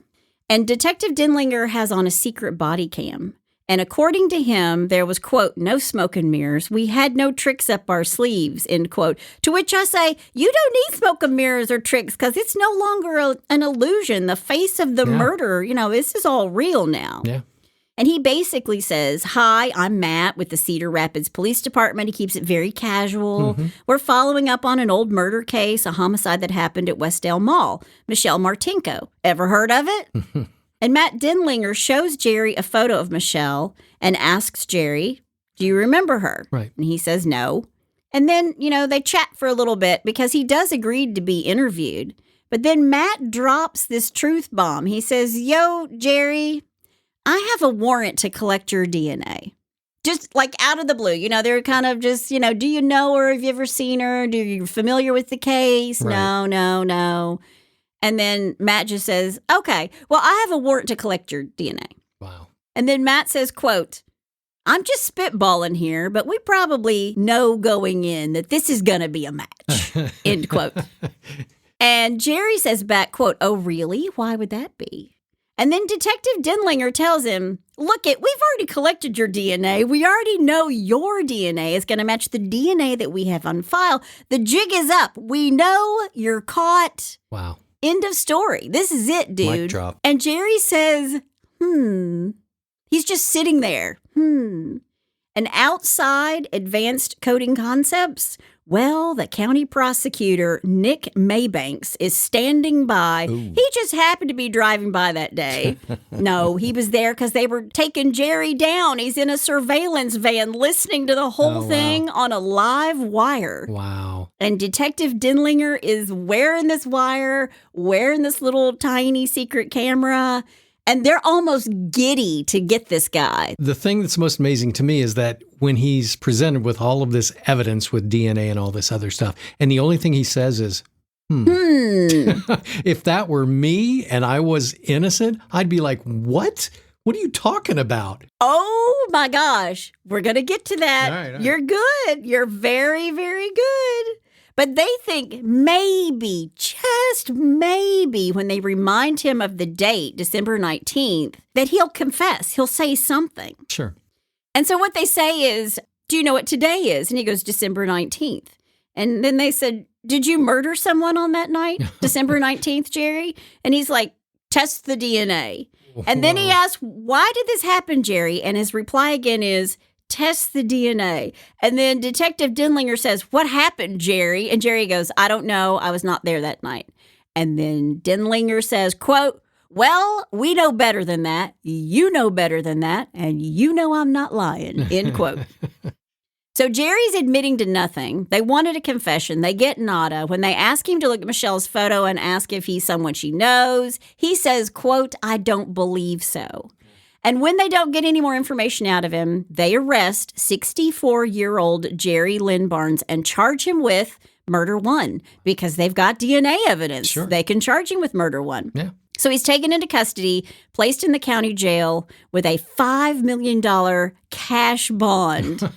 And Detective Denlinger has on a secret body cam. And according to him, there was, quote, no smoke and mirrors. We had no tricks up our sleeves, end quote. To which I say, you don't need smoke and mirrors or tricks because it's no longer an illusion. The face of the murderer, this is all real now. Yeah. And he basically says, hi, I'm Matt with the Cedar Rapids Police Department. He keeps it very casual. We're following up on an old murder case, a homicide that happened at Westdale Mall. Michelle Martinko. Ever heard of it? And Matt Denlinger shows Jerry a photo of Michelle and asks Jerry, do you remember her? Right. And he says no. And then, they chat for a little bit because he does agree to be interviewed. But then Matt drops this truth bomb. He says, "Yo, Jerry, I have a warrant to collect your DNA." Just like out of the blue. They're kind of just, do you know her? Have you ever seen her? Do you familiar with the case? Right. No. And then Matt just says, "Okay, well, I have a warrant to collect your DNA." Wow. And then Matt says, quote, "I'm just spitballing here, but we probably know going in that this is going to be a match," end quote. And Jerry says back, quote, "Oh, really? Why would that be?" And then Detective Denlinger tells him, "Look, we've already collected your DNA. We already know your DNA is going to match the DNA that we have on file. The jig is up. We know you're caught." Wow. End of story. This is it, dude. Mic drop. And Jerry says, He's just sitting there. And outside Advanced Coding Concepts, well, the county prosecutor, Nick Maybanks, is standing by. Ooh. He just happened to be driving by that day. No, he was there because they were taking Jerry down. He's in a surveillance van listening to the whole thing on a live wire. Wow. And Detective Denlinger is wearing this wire, wearing this little tiny secret camera. And they're almost giddy to get this guy. The thing that's most amazing to me is that when he's presented with all of this evidence with DNA and all this other stuff, and the only thing he says is, If that were me and I was innocent, I'd be like, what? What are you talking about? Oh, my gosh. We're going to get to that. All right. You're good. You're very, very good. But they think maybe, just maybe, when they remind him of the date, December 19th, that he'll confess. He'll say something. Sure. And so what they say is, "Do you know what today is?" And he goes, "December 19th. And then they said, "Did you murder someone on that night, December 19th, Jerry?" And he's like, "Test the DNA." And then he asks, "Why did this happen, Jerry?" And his reply again is, "Test the DNA." And then Detective Denlinger says, "What happened, Jerry?" And Jerry goes, "I don't know. I was not there that night." And then Denlinger says, quote, "Well, we know better than that. You know better than that. And you know I'm not lying," end quote. So Jerry's admitting to nothing. They wanted a confession. They get nada. When they ask him to look at Michelle's photo and ask if he's someone she knows, he says, quote, "I don't believe so." And when they don't get any more information out of him, they arrest 64-year-old Jerry Lynn Barnes and charge him with murder one because they've got DNA evidence. Sure. They can charge him with murder one. Yeah. So he's taken into custody, placed in the county jail with a $5 million cash bond.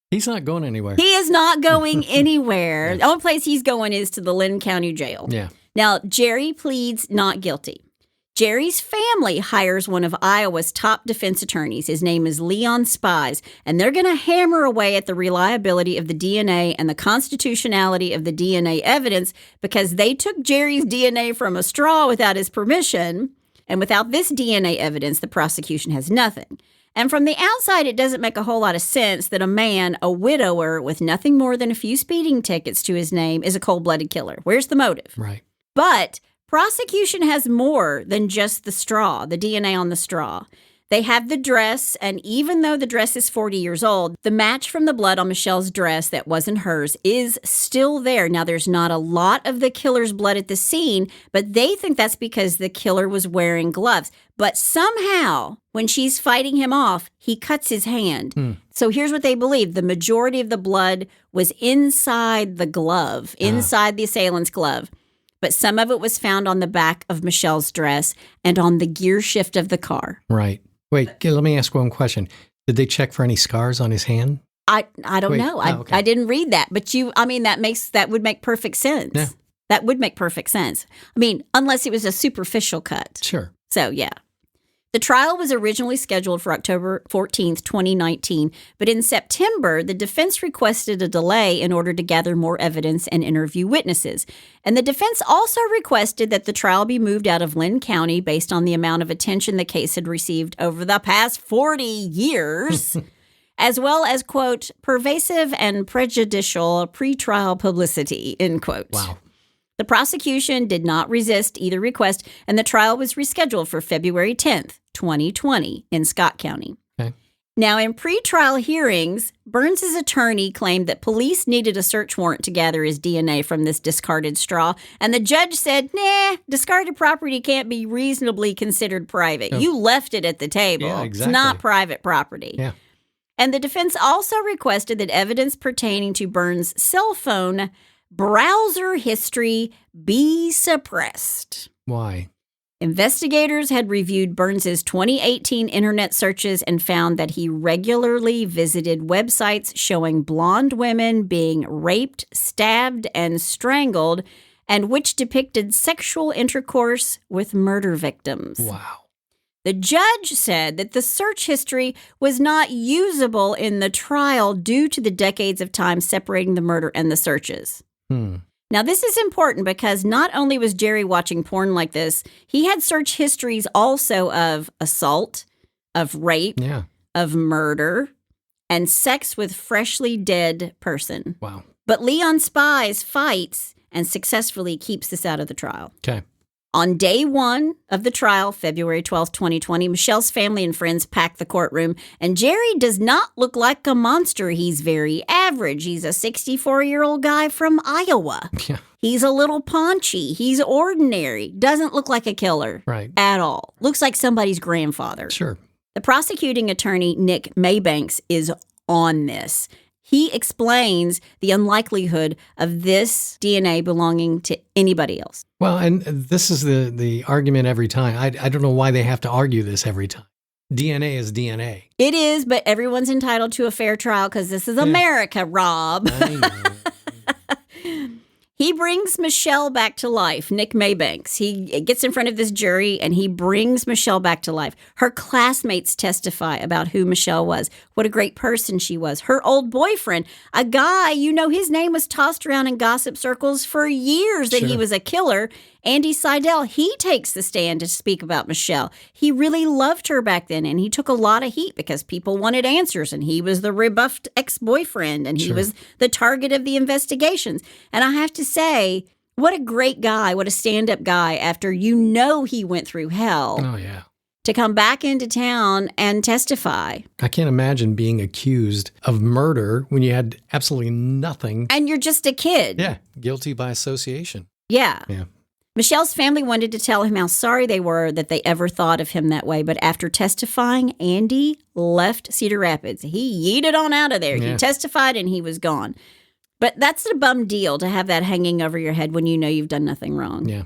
He's not going anywhere. He is not going anywhere. The only place he's going is to the Lynn County Jail. Yeah. Now, Jerry pleads not guilty. Jerry's family hires one of Iowa's top defense attorneys. His name is Leon Spies, and they're going to hammer away at the reliability of the DNA and the constitutionality of the DNA evidence because they took Jerry's DNA from a straw without his permission. And without this DNA evidence, the prosecution has nothing. And from the outside, it doesn't make a whole lot of sense that a man, a widower with nothing more than a few speeding tickets to his name, is a cold-blooded killer. Where's the motive? Right. But prosecution has more than just the straw, the DNA on the straw. They have the dress, and even though the dress is 40 years old, the match from the blood on Michelle's dress that wasn't hers is still there. Now, there's not a lot of the killer's blood at the scene, but they think that's because the killer was wearing gloves. But somehow, when she's fighting him off, he cuts his hand. So here's what they believe. The majority of the blood was inside the glove, inside the assailant's glove. But some of it was found on the back of Michelle's dress and on the gear shift of the car. Right. Wait, let me ask one question. Did they check for any scars on his hand? I don't know. Okay. I didn't read that. But that would make perfect sense. Yeah. That would make perfect sense. I mean, unless it was a superficial cut. Sure. So, yeah. The trial was originally scheduled for October 14th, 2019, but in September, the defense requested a delay in order to gather more evidence and interview witnesses. And the defense also requested that the trial be moved out of Lynn County based on the amount of attention the case had received over the past 40 years, as well as, quote, pervasive and prejudicial pretrial publicity, end quote. Wow. The prosecution did not resist either request, and the trial was rescheduled for February 10th, 2020 in Scott County. Okay. Now, in pretrial hearings, Burns's attorney claimed that police needed a search warrant to gather his DNA from this discarded straw, and the judge said, nah, discarded property can't be reasonably considered private. Oh. You left it at the table. Yeah, exactly. It's not private property. Yeah. And the defense also requested that evidence pertaining to Burns' cell phone browser history be suppressed. Why? Investigators had reviewed Burns's 2018 internet searches and found that he regularly visited websites showing blonde women being raped, stabbed, and strangled, and which depicted sexual intercourse with murder victims. Wow. The judge said that the search history was not usable in the trial due to the decades of time separating the murder and the searches. Now, this is important because not only was Jerry watching porn like this, he had search histories also of assault, of rape, of murder, and sex with freshly dead person. Wow. But Leon Spies fights and successfully keeps this out of the trial. Okay. On day one of the trial, February 12th, 2020, Michelle's family and friends packed the courtroom, and Jerry does not look like a monster. He's very average. He's a 64-year-old guy from Iowa. Yeah. He's a little paunchy. He's ordinary. Doesn't look like a killer. Right. At all. Looks like somebody's grandfather. Sure. The prosecuting attorney, Nick Maybanks, is on this. He explains the unlikelihood of this DNA belonging to anybody else. Well, and this is the argument every time. I don't know why they have to argue this every time. DNA is DNA. It is, but everyone's entitled to a fair trial because this is America, Rob. I know. He brings Michelle back to life, Nick Maybanks. He gets in front of this jury and he brings Michelle back to life. Her classmates testify about who Michelle was, what a great person she was. Her old boyfriend, a guy, his name was tossed around in gossip circles for years that he was a killer. Andy Seidel, he takes the stand to speak about Michelle. He really loved her back then, and he took a lot of heat because people wanted answers, and he was the rebuffed ex-boyfriend, and he was the target of the investigations. And I have to say, what a great guy, what a stand-up guy after he went through hell. Oh, yeah. To come back into town and testify. I can't imagine being accused of murder when you had absolutely nothing. And you're just a kid. Yeah, guilty by association. Yeah. Yeah. Michelle's family wanted to tell him how sorry they were that they ever thought of him that way, but after testifying, Andy left Cedar Rapids. He yeeted on out of there. Yeah. He testified and he was gone. But that's a bum deal to have that hanging over your head when you know you've done nothing wrong. Yeah.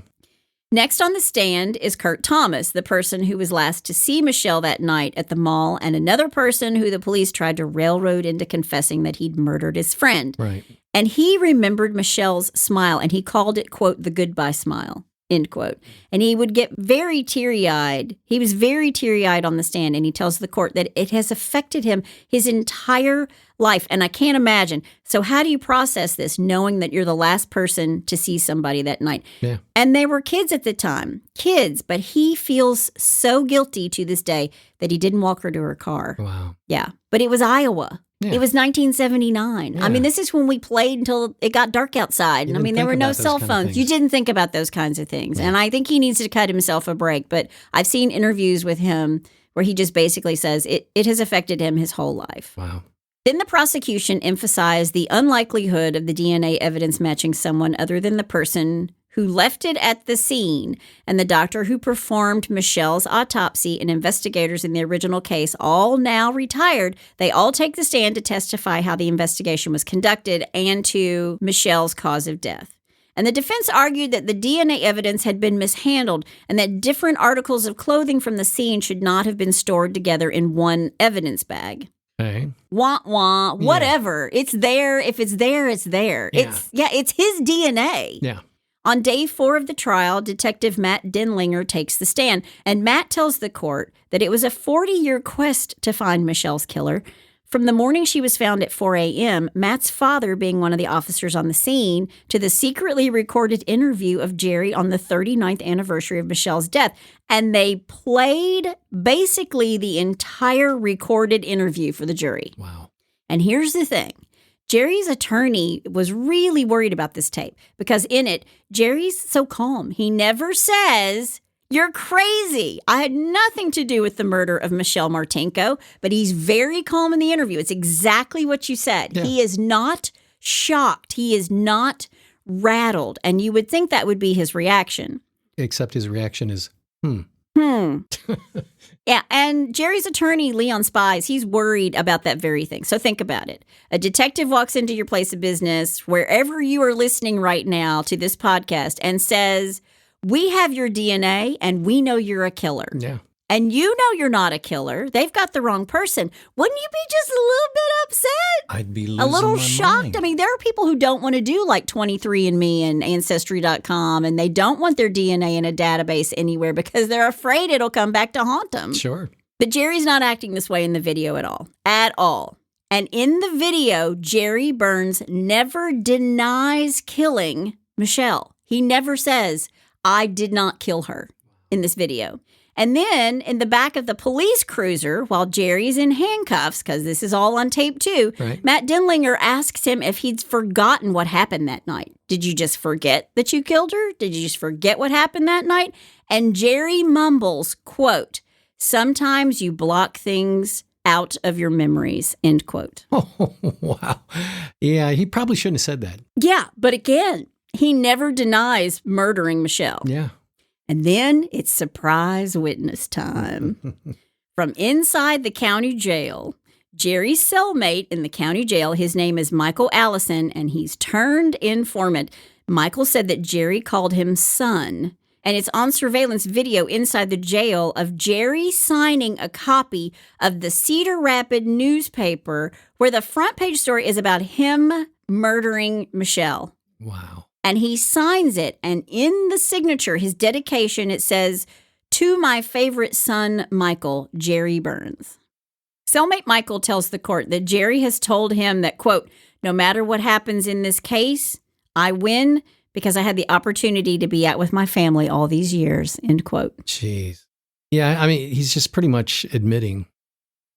Next on the stand is Kurt Thomas, the person who was last to see Michelle that night at the mall, and another person who the police tried to railroad into confessing that he'd murdered his friend. Right. And he remembered Michelle's smile, and he called it, quote, the goodbye smile, end quote. And he would get very teary-eyed. He was very teary-eyed on the stand, and he tells the court that it has affected him his entire life. And I can't imagine. So how do you process this, knowing that you're the last person to see somebody that night? Yeah. And they were kids at the time, but he feels so guilty to this day that he didn't walk her to her car. Wow. Yeah. But it was Iowa. Yeah. It was 1979. Yeah. I mean, this is when we played until it got dark outside. And I mean, there were no cell phones. You didn't think about those kinds of things. Yeah. And I think he needs to cut himself a break. But I've seen interviews with him where he just basically says it has affected him his whole life. Wow. Then the prosecution emphasized the unlikelihood of the DNA evidence matching someone other than the person who left it at the scene, and the doctor who performed Michelle's autopsy and investigators in the original case, all now retired. They all take the stand to testify how the investigation was conducted and to Michelle's cause of death. And the defense argued that the DNA evidence had been mishandled and that different articles of clothing from the scene should not have been stored together in one evidence bag. Wah, wah, whatever. Yeah. It's there. If it's there, it's there. Yeah. It's his DNA. Yeah. On day 4 of the trial, Detective Matt Denlinger takes the stand, and Matt tells the court that it was a 40-year quest to find Michelle's killer. From the morning she was found at 4 a.m., Matt's father being one of the officers on the scene, to the secretly recorded interview of Jerry on the 39th anniversary of Michelle's death. And they played basically the entire recorded interview for the jury. Wow. And here's the thing. Jerry's attorney was really worried about this tape because in it, Jerry's so calm. He never says, You're crazy. I had nothing to do with the murder of Michelle Martinko, but he's very calm in the interview. It's exactly what you said. Yeah. He is not shocked. He is not rattled. And you would think that would be his reaction. Except his reaction is, Yeah, and Jerry's attorney, Leon Spies, he's worried about that very thing. So think about it. A detective walks into your place of business, wherever you are listening right now to this podcast, and says, we have your DNA and we know you're a killer. Yeah. And you know you're not a killer. They've got the wrong person. Wouldn't you be just a little bit upset? I'd be losing a little my shocked. mind. I mean, there are people who don't want to do like 23andMe and Ancestry.com, and they don't want their DNA in a database anywhere because they're afraid it'll come back to haunt them. Sure. But Jerry's not acting this way in the video at all. At all. And in the video, Jerry Burns never denies killing Michelle. He never says, I did not kill her in this video. And then in the back of the police cruiser, while Jerry's in handcuffs, because this is all on tape too, Right. Matt Denlinger asks him if he'd forgotten what happened that night. Did you just forget that you killed her? Did you just forget what happened that night? And Jerry mumbles, quote, sometimes you block things out of your memories, end quote. Oh, wow. Yeah, he probably shouldn't have said that. Yeah, but again, he never denies murdering Michelle. Yeah. And then it's surprise witness time. From inside the county jail, Jerry's cellmate in the county jail, his name is Michael Allison, and he's turned informant. Michael said that Jerry called him son. And it's on surveillance video inside the jail of Jerry signing a copy of the Cedar Rapids newspaper where the front page story is about him murdering Michelle. Wow. And he signs it, and in the signature, his dedication, it says, to my favorite son, Michael, Jerry Burns. Cellmate Michael tells the court that Jerry has told him that, quote, no matter what happens in this case, I win because I had the opportunity to be out with my family all these years, end quote. Jeez. Yeah, I mean, he's just pretty much admitting.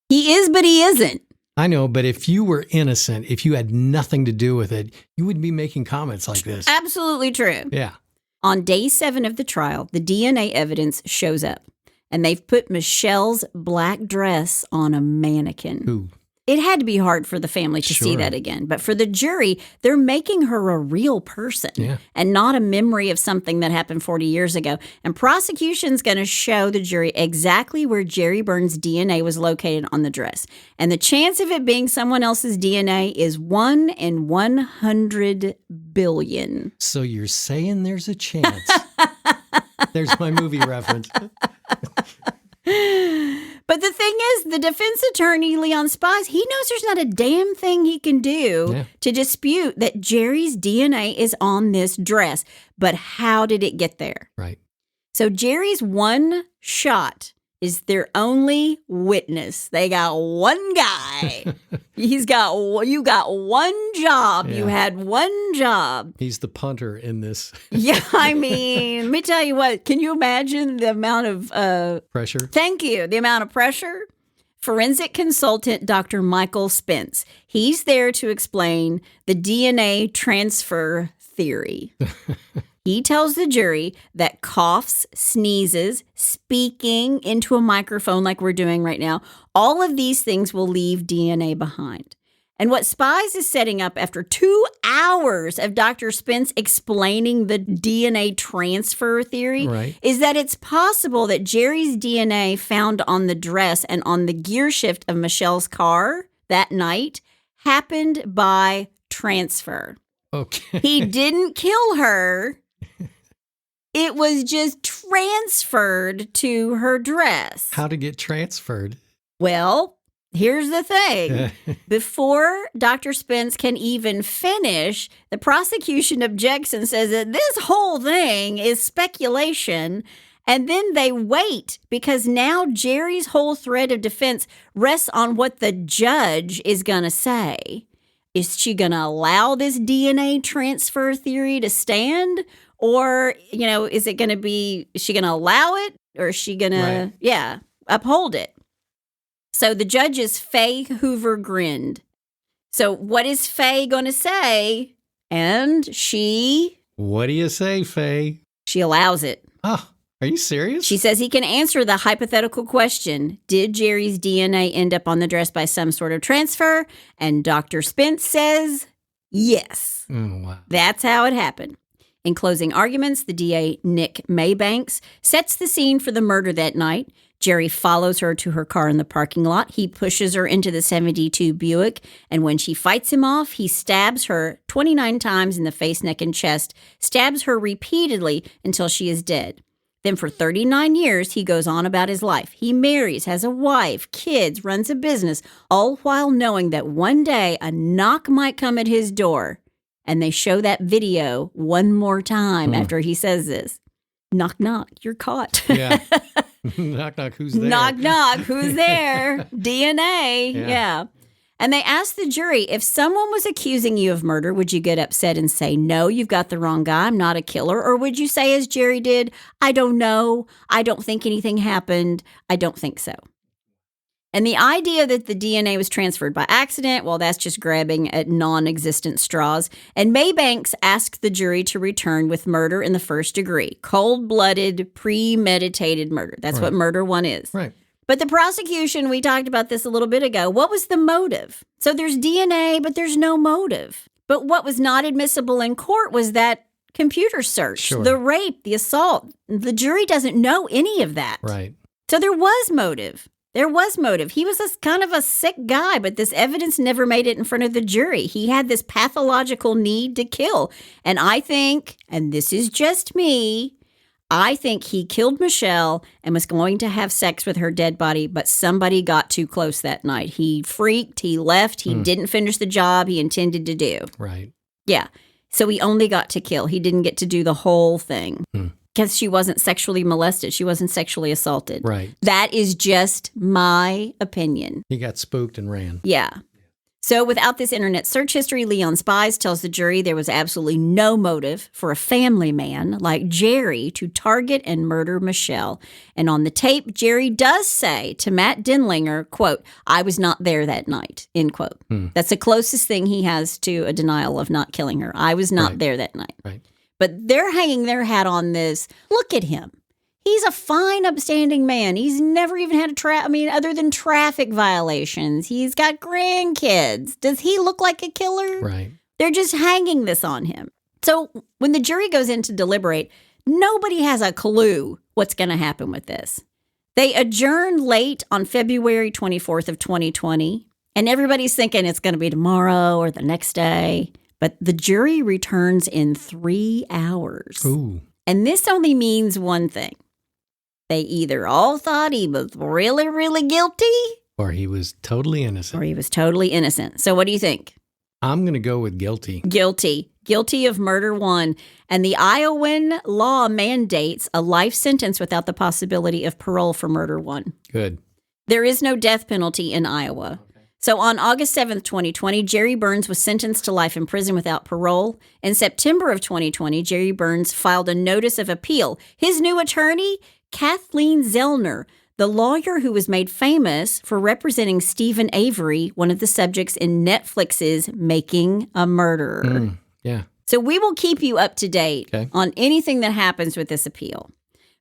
He is, but he isn't. I know, but if you were innocent, if you had nothing to do with it, you wouldn't be making comments like this. Absolutely true. Yeah. On day 7 of the trial, the DNA evidence shows up, and they've put Michelle's black dress on a mannequin. Ooh. It had to be hard for the family to see Sure. that again. But for the jury, they're making her a real person and not a memory of something that happened 40 years ago. And prosecution's going to show the jury exactly where Jerry Burns' DNA was located on the dress. And the chance of it being someone else's DNA is 1 in 100 billion. So you're saying there's a chance. There's my movie reference. But the thing is, the defense attorney, Leon Spies, he knows there's not a damn thing he can do to dispute that Jerry's DNA is on this dress. But how did it get there? Right. So Jerry's one shot is their only witness. They got one guy. You got one job. Yeah. You had one job. He's the punter in this Yeah, I mean, let me tell you what. Can you imagine the amount of pressure. Thank you. The amount of pressure. Forensic consultant Dr. Michael Spence. He's there to explain the DNA transfer theory. He tells the jury that coughs, sneezes, speaking into a microphone like we're doing right now, all of these things will leave DNA behind. And what Spies is setting up after 2 hours of Dr. Spence explaining the DNA transfer theory is that it's possible that Jerry's DNA found on the dress and on the gear shift of Michelle's car that night happened by transfer. Okay. He didn't kill her. It was just transferred to her dress. How to get transferred? Well, here's the thing. Before Dr. Spence can even finish, the prosecution objects and says that this whole thing is speculation. And then they wait because now Jerry's whole thread of defense rests on what the judge is going to say. Is she going to allow this DNA transfer theory to stand? Or, is she going to allow it? Or is she going to, uphold it? So the judge's Faye Hoover grinned. So what is Faye going to say? And What do you say, Faye? she allows it. Oh, Are you serious? She says he can answer the hypothetical question, did Jerry's DNA end up on the dress by some sort of transfer? And Dr. Spence says yes. Oh, wow. That's how it happened. In closing arguments, the DA, Nick Maybanks, sets the scene for the murder that night. Jerry follows her to her car in the parking lot. He pushes her into the 72 Buick, and when she fights him off, he stabs her 29 times in the face, neck, and chest, stabs her repeatedly until she is dead. Then for 39 years, he goes on about his life. He marries, has a wife, kids, runs a business, all while knowing that one day a knock might come at his door. And they show that video one more time after he says this. Knock, knock, you're caught. Yeah. Knock, knock, who's there? Knock, knock, who's there? DNA. Yeah. And they asked the jury, if someone was accusing you of murder, would you get upset and say, no, you've got the wrong guy, I'm not a killer? Or would you say, as Jerry did, I don't know, I don't think anything happened, I don't think so? And the idea that the DNA was transferred by accident, well, that's just grabbing at non-existent straws. And Maybanks asked the jury to return with murder in the first degree. Cold-blooded, premeditated murder. That's what murder one is. Right. But the prosecution, we talked about this a little bit ago, what was the motive? So there's DNA, but there's no motive. But what was not admissible in court was that computer search, the rape, the assault. The jury doesn't know any of that. Right. So there was motive. There was motive. He was kind of a sick guy, but this evidence never made it in front of the jury. He had this pathological need to kill. And I think, and this is just me, I think he killed Michelle and was going to have sex with her dead body, but somebody got too close that night. He freaked, he left, he didn't finish the job he intended to do. Right. Yeah. So he only got to kill. He didn't get to do the whole thing. Because she wasn't sexually molested. She wasn't sexually assaulted. Right. That is just my opinion. He got spooked and ran. Yeah. So without this internet search history, Leon Spies tells the jury there was absolutely no motive for a family man like Jerry to target and murder Michelle. And on the tape, Jerry does say to Matt Denlinger, quote, I was not there that night, end quote. That's the closest thing he has to a denial of not killing her. I was not there that night. Right. But they're hanging their hat on this. Look at him. He's a fine, upstanding man. He's never even had other than traffic violations. He's got grandkids. Does he look like a killer? Right. They're just hanging this on him. So when the jury goes in to deliberate, nobody has a clue what's going to happen with this. They adjourn late on February 24th of 2020, and everybody's thinking it's going to be tomorrow or the next day. But the jury returns in 3 hours. Ooh. And this only means one thing. They either all thought he was really, really guilty. Or he was totally innocent. So what do you think? I'm going to go with guilty. Guilty of murder one. And the Iowan law mandates a life sentence without the possibility of parole for murder one. Good. There is no death penalty in Iowa. So on August 7th, 2020, Jerry Burns was sentenced to life in prison without parole. In September of 2020, Jerry Burns filed a notice of appeal. His new attorney, Kathleen Zellner, the lawyer who was made famous for representing Stephen Avery, one of the subjects in Netflix's Making a Murderer. Yeah. So we will keep you up to date on anything that happens with this appeal.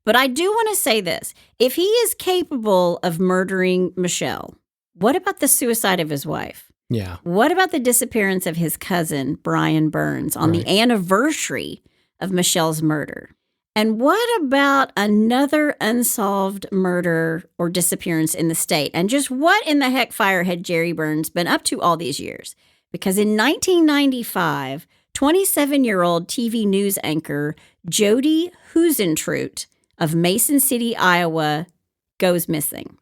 But I do want to say this. If he is capable of murdering Michelle, what about the suicide of his wife? Yeah. What about the disappearance of his cousin, Brian Burns, on the anniversary of Michelle's murder? And what about another unsolved murder or disappearance in the state? And just what in the heck fire had Jerry Burns been up to all these years? Because in 1995, 27-year-old TV news anchor Jody Husentrut of Mason City, Iowa, goes missing.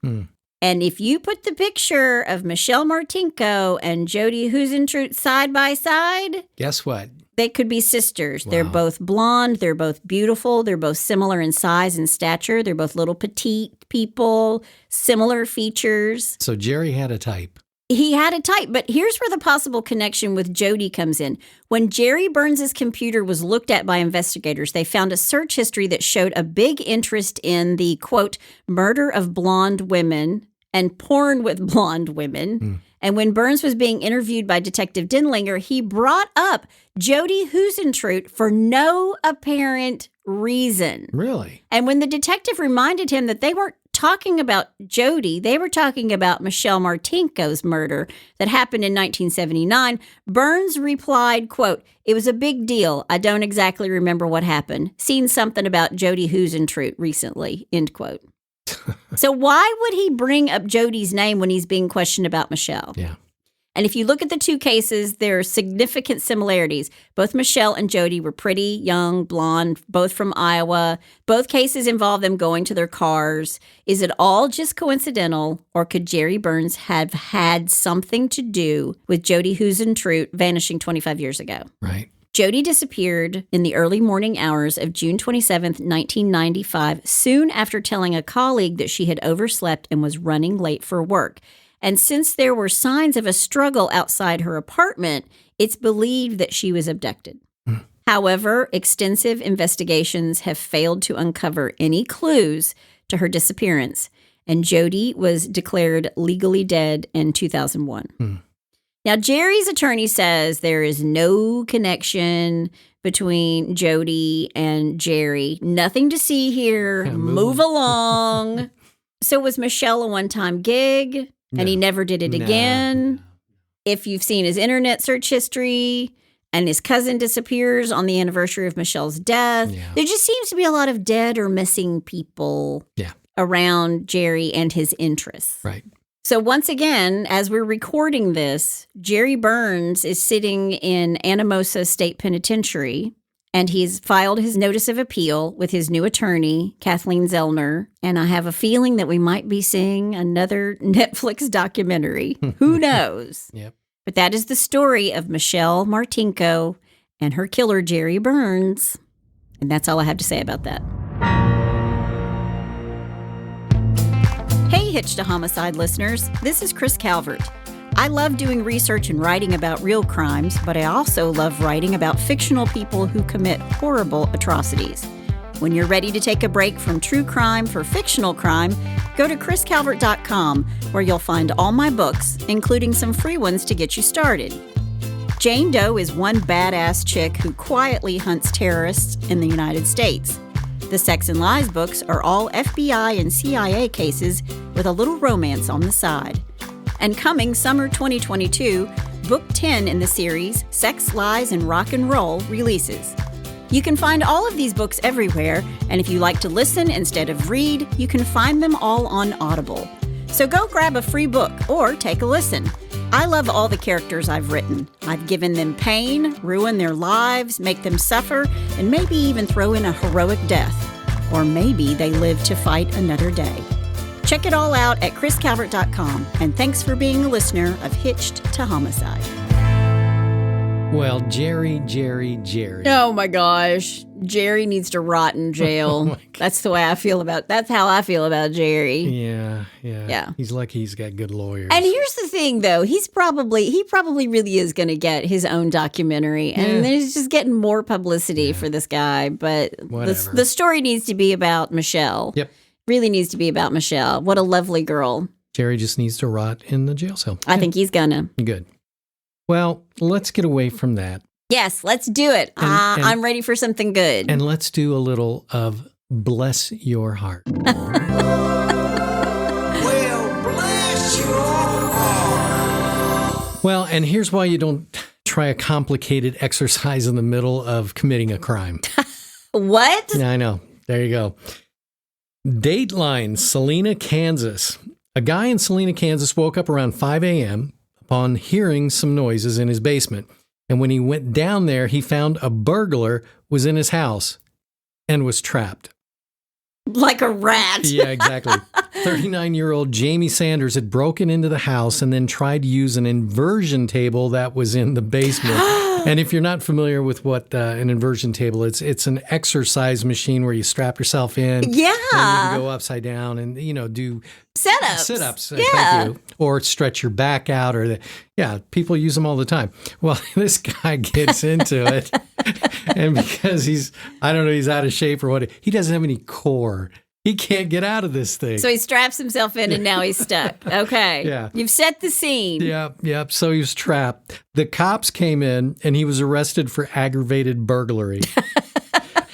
And if you put the picture of Michelle Martinko and Jody Husentrut side by side, guess what? They could be sisters. Wow. They're both blonde. They're both beautiful. They're both similar in size and stature. They're both little petite people, similar features. So Jerry had a type. He had a type, but here's where the possible connection with Jody comes in. When Jerry Burns' computer was looked at by investigators, they found a search history that showed a big interest in the, quote, murder of blonde women and porn with blonde women. And when Burns was being interviewed by Detective Denlinger, he brought up Jody Husentrut for no apparent reason. Really? And when the detective reminded him that they weren't talking about Jody, they were talking about Michelle Martinko's murder that happened in 1979, Burns replied, quote, "It was a big deal. I don't exactly remember what happened. Seen something about Jody Huisentruit recently," end quote. So why would he bring up Jody's name when he's being questioned about Michelle? Yeah. And if you look at the two cases, there are significant similarities. Both Michelle and Jody were pretty, young, blonde, both from Iowa. Both cases involve them going to their cars. Is it all just coincidental, or could Jerry Burns have had something to do with Jody Huisentruit vanishing 25 years ago? Right. Jody disappeared in the early morning hours of June 27th, 1995, soon after telling a colleague that she had overslept and was running late for work. And since there were signs of a struggle outside her apartment, it's believed that she was abducted. However, extensive investigations have failed to uncover any clues to her disappearance, and Jody was declared legally dead in 2001. Now, Jerry's attorney says there is no connection between Jody and Jerry. Nothing to see here. Yeah, move along. So was Michelle a one-time gig? And he never did it again. No. If you've seen his internet search history and his cousin disappears on the anniversary of Michelle's death, there just seems to be a lot of dead or missing people around Jerry and his interests. Right. So once again, as we're recording this, Jerry Burns is sitting in Anamosa State Penitentiary, and he's filed his notice of appeal with his new attorney, Kathleen Zellner. And I have a feeling that we might be seeing another Netflix documentary. Who knows? Yep. But that is the story of Michelle Martinko and her killer, Jerry Burns. And that's all I have to say about that. Hey, Hitched to Homicide listeners. This is Chris Calvert. I love doing research and writing about real crimes, but I also love writing about fictional people who commit horrible atrocities. When you're ready to take a break from true crime for fictional crime, go to chriscalvert.com, where you'll find all my books, including some free ones to get you started. Jane Doe is one badass chick who quietly hunts terrorists in the United States. The Sex and Lies books are all FBI and CIA cases with a little romance on the side. And coming summer 2022, Book 10 in the series, Sex, Lies, and Rock and Roll, releases. You can find all of these books everywhere, and if you like to listen instead of read, you can find them all on Audible. So go grab a free book or take a listen. I love all the characters I've written. I've given them pain, ruined their lives, make them suffer, and maybe even throw in a heroic death. Or maybe they live to fight another day. Check it all out at chriscalvert.com, and thanks for being a listener of Hitched to Homicide. Well, Jerry. Oh my gosh. Jerry needs to rot in jail. That's how I feel about Jerry. Yeah. He's lucky he's got good lawyers. And here's the thing, though. He probably really is going to get his own documentary. And there's just getting more publicity for this guy. But the story needs to be about Michelle. Yep. Really needs to be about Michelle. What a lovely girl. Jerry just needs to rot in the jail cell. I think he's gonna. Good. Well, let's get away from that. Yes, let's do it. I'm ready for something good. And let's do a little of Bless Your Heart. Well, bless your heart. Well, and here's why you don't try a complicated exercise in the middle of committing a crime. What? I know. There you go. Dateline, Salina, Kansas. A guy in Salina, Kansas woke up around 5 a.m. upon hearing some noises in his basement. And when he went down there, he found a burglar was in his house and was trapped. Like a rat. Yeah, exactly. 39-year-old Jamie Sanders had broken into the house and then tried to use an inversion table that was in the basement. And if you're not familiar with what an inversion table is, it's an exercise machine where you strap yourself in. Yeah. And you can go upside down and, do Sit-ups. Yeah. Thank you. Or stretch your back out. People use them all the time. Well, this guy gets into it. And because he's out of shape or what, he doesn't have any core. He can't get out of this thing. So he straps himself in and now he's stuck. Okay. Yeah. You've set the scene. Yeah. So he was trapped. The cops came in and he was arrested for aggravated burglary.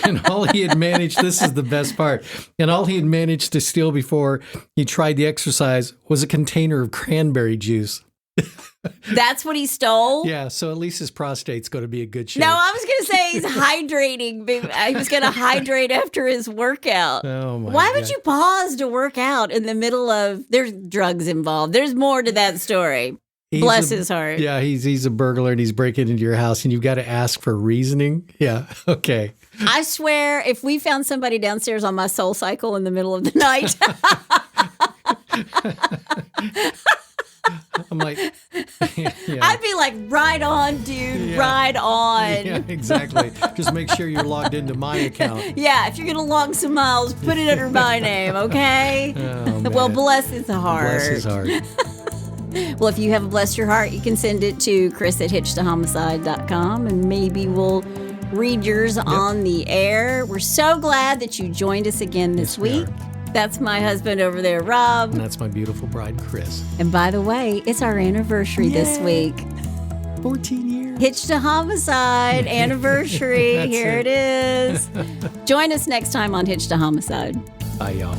And all he had managed, this is the best part, and all he had managed to steal before he tried the exercise was a container of cranberry juice. That's what he stole? Yeah, so at least his prostate's going to be a good shape. No, I was going to say he's hydrating. He was going to hydrate after his workout. Oh, my Why God. would you pause to work out in the middle of, there's drugs involved. There's more to that story. Bless his heart. Yeah, he's a burglar and he's breaking into your house and you've got to ask for reasoning. Yeah, okay. I swear, if we found somebody downstairs on my soul cycle in the middle of the night. I'm like, yeah. I'd be like, right on, dude, Yeah. right on. Yeah, exactly. Just make sure you're logged into my account. Yeah, if you're going to log some miles, put it under my name, okay? Oh, Well, man. bless his heart. Bless his heart. Well, if you have a bless your heart, you can send it to chris@hitchedtohomicide.com and maybe we'll read yours on the air. We're so glad that you joined us again this Yes, we week. are. That's my husband over there, Rob. And that's my beautiful bride, Chris. And by the way, it's our anniversary this week. 14 years. Hitched to Homicide anniversary. That's Here it is. Join us next time on Hitched to Homicide. Bye, y'all.